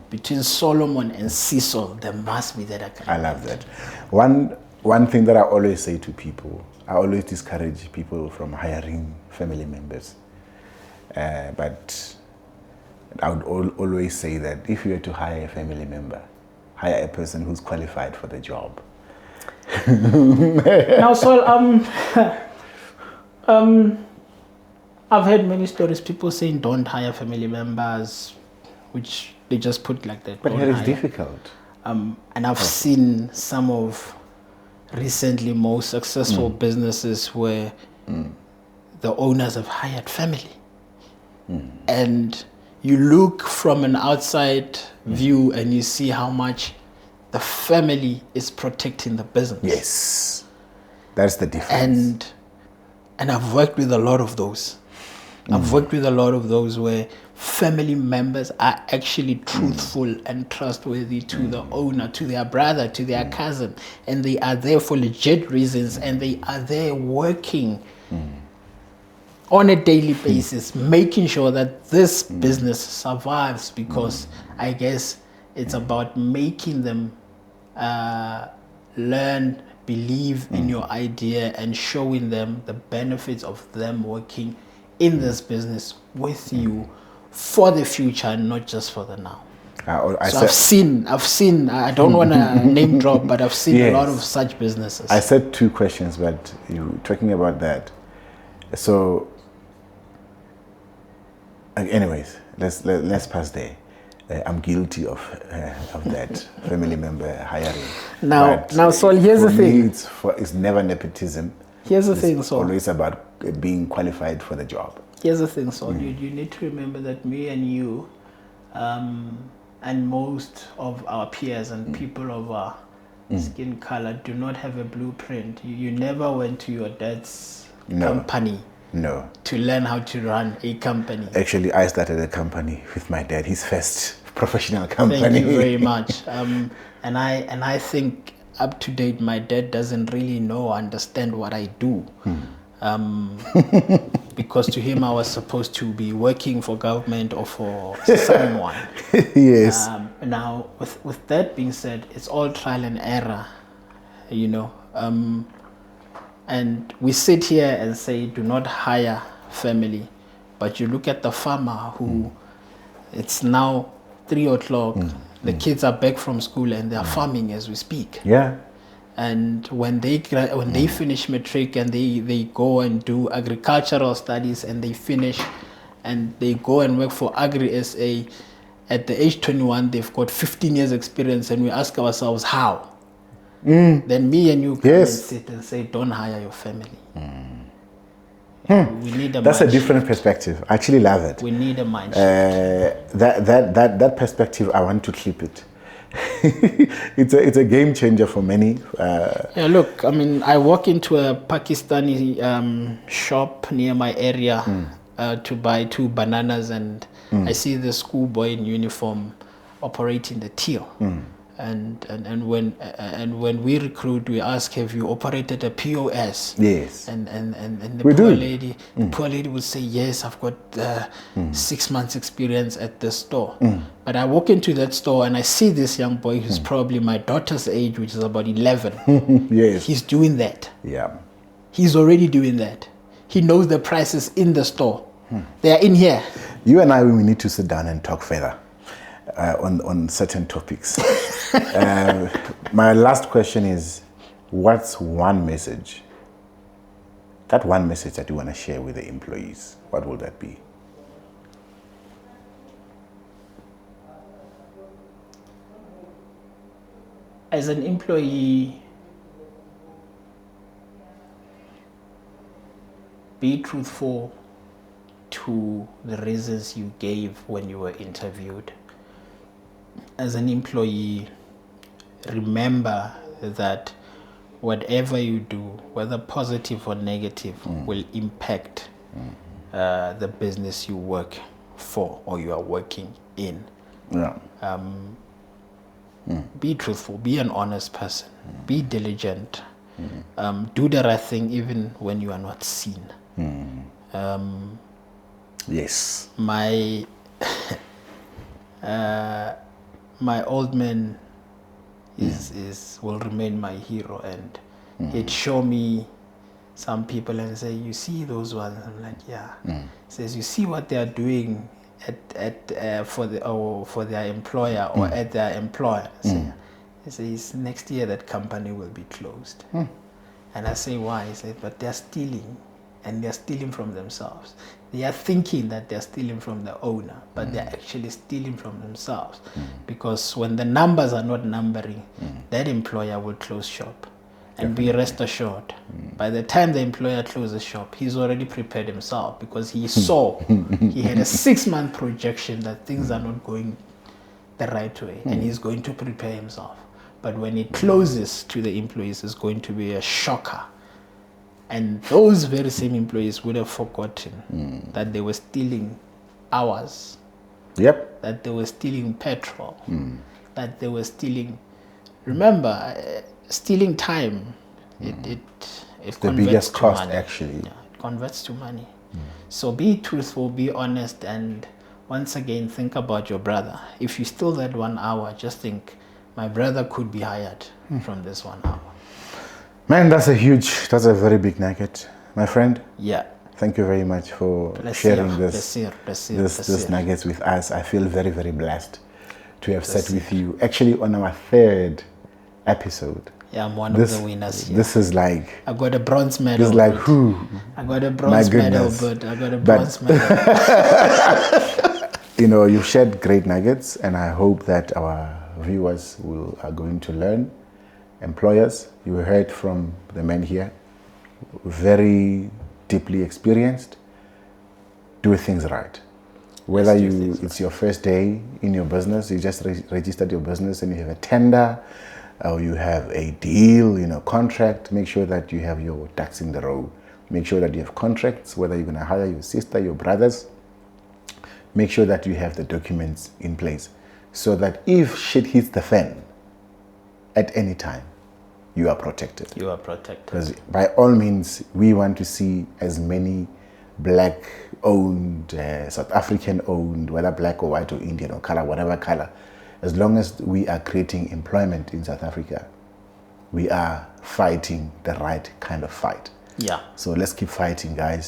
Between Solomon and Sisol, there must be that agreement. I love that. One thing that I always say to people, I always discourage people from hiring family members. But I would always say that if you were to hire a family member, hire a person who's qualified for the job. Now, Sol, I've heard many stories, people saying don't hire family members, which they just put like that. But it is difficult. And I've seen some of recently most successful businesses where the owners have hired family. And you look from an outside view and you see how much the family is protecting the business. Yes, that's the difference. And I've worked with a lot of those. I've worked with a lot of those where family members are actually truthful and trustworthy to the owner, to their brother, to their cousin, and they are there for legit reasons, and they are there working on a daily basis, making sure that this business survives, because I guess it's about making them learn, believe in your idea, and showing them the benefits of them working in this business with you for the future and not just for the now. I've seen, I don't want to name drop, but I've seen a lot of such businesses. I said two questions, but you talking about that. So, anyways, let's pass there. I'm guilty of that family member hiring. Now, Sol, here's the thing. It's never nepotism. Here's the thing, Sol. Always about being qualified for the job. Here's the thing, Sol. You need to remember that me and you, and most of our peers and people of our skin color do not have a blueprint. You never went to your dad's company. No. To learn how to run a company. Actually, I started a company with my dad, his first professional company. Thank you very much. And I think up to date, my dad doesn't really know or understand what I do. Because to him, I was supposed to be working for government or for someone. Yes. Now, with that being said, it's all trial and error, you know. And we sit here and say, do not hire family. But you look at the farmer who, it's now 3 o'clock, the kids are back from school and they are farming as we speak. Yeah. And when they finish matric and they go and do agricultural studies and they finish and they go and work for Agri-SA, at the age 21, they've got 15 years experience, and we ask ourselves, how? Then me and you come and sit and say, don't hire your family. We need a That's a different perspective. I actually love it. We need a mind shift. That perspective, I want to keep it. It's a game changer for many. Yeah, look, I mean, I walk into a Pakistani shop near my area to buy 2 bananas, and I see the schoolboy in uniform operating the till. And when we recruit, we ask, have you operated a POS? Yes. And the poor lady would say, yes, I've got 6 months experience at the store. But I walk into that store and I see this young boy who's probably my daughter's age, which is about 11. Yes. He's doing that. Yeah. He's already doing that. He knows the prices in the store. They are in here. You and I, we need to sit down and talk further on certain topics. My last question is, what's one message? That one message that you want to share with the employees, what will that be? As an employee, be truthful to the reasons you gave when you were interviewed. As an employee, remember that whatever you do, whether positive or negative, will impact the business you work for or you are working in. Yeah. Be truthful, be an honest person, be diligent, do the right thing even when you are not seen. Yes. My my old man will remain my hero, and he'd show me some people and say, you see those ones? I'm like, yeah. He says, you see what they are doing for their employer or at their employer. He says, next year that company will be closed. And I say, why? He said, but they're stealing, and they're stealing from themselves. They are thinking that they're stealing from the owner, but they're actually stealing from themselves. Because when the numbers are not numbering, that employer will close shop. And be rest assured, by the time the employer closes shop, he's already prepared himself, because he saw, he had a 6-month projection that things are not going the right way, and he's going to prepare himself. But when it closes to the employees, it's going to be a shocker. And those very same employees would have forgotten that they were stealing hours. Yep. That they were stealing petrol. That they were stealing. Remember, stealing time. It It's the biggest to cost, money. actually. Yeah, it converts to money. So be truthful, be honest, and once again think about your brother. If you steal that 1 hour, just think, my brother could be hired from this 1 hour. Man, that's a very big nugget. My friend, Yeah. thank you very much for sharing this nuggets with us. I feel very, very blessed to have sat with you. Actually, on our 3rd episode. Yeah, I'm one of the winners here. This is like... I got a bronze medal. This is like, who? I got a bronze medal, but I got a bronze medal. You know, you've shared great nuggets, and I hope that our viewers are going to learn. Employers, you heard from the men here, very deeply experienced. Do things right. Whether it's your first day in your business, you just registered your business and you have a tender, or you have a deal, contract, make sure that you have your ducks in the row. Make sure that you have contracts, whether you're going to hire your sister, your brothers. Make sure that you have the documents in place, so that if shit hits the fan at any time, you are protected. You are protected. Because by all means, we want to see as many black-owned, South African-owned, whether black or white or Indian or color, whatever color, as long as we are creating employment in South Africa, we are fighting the right kind of fight. Yeah. So let's keep fighting, guys.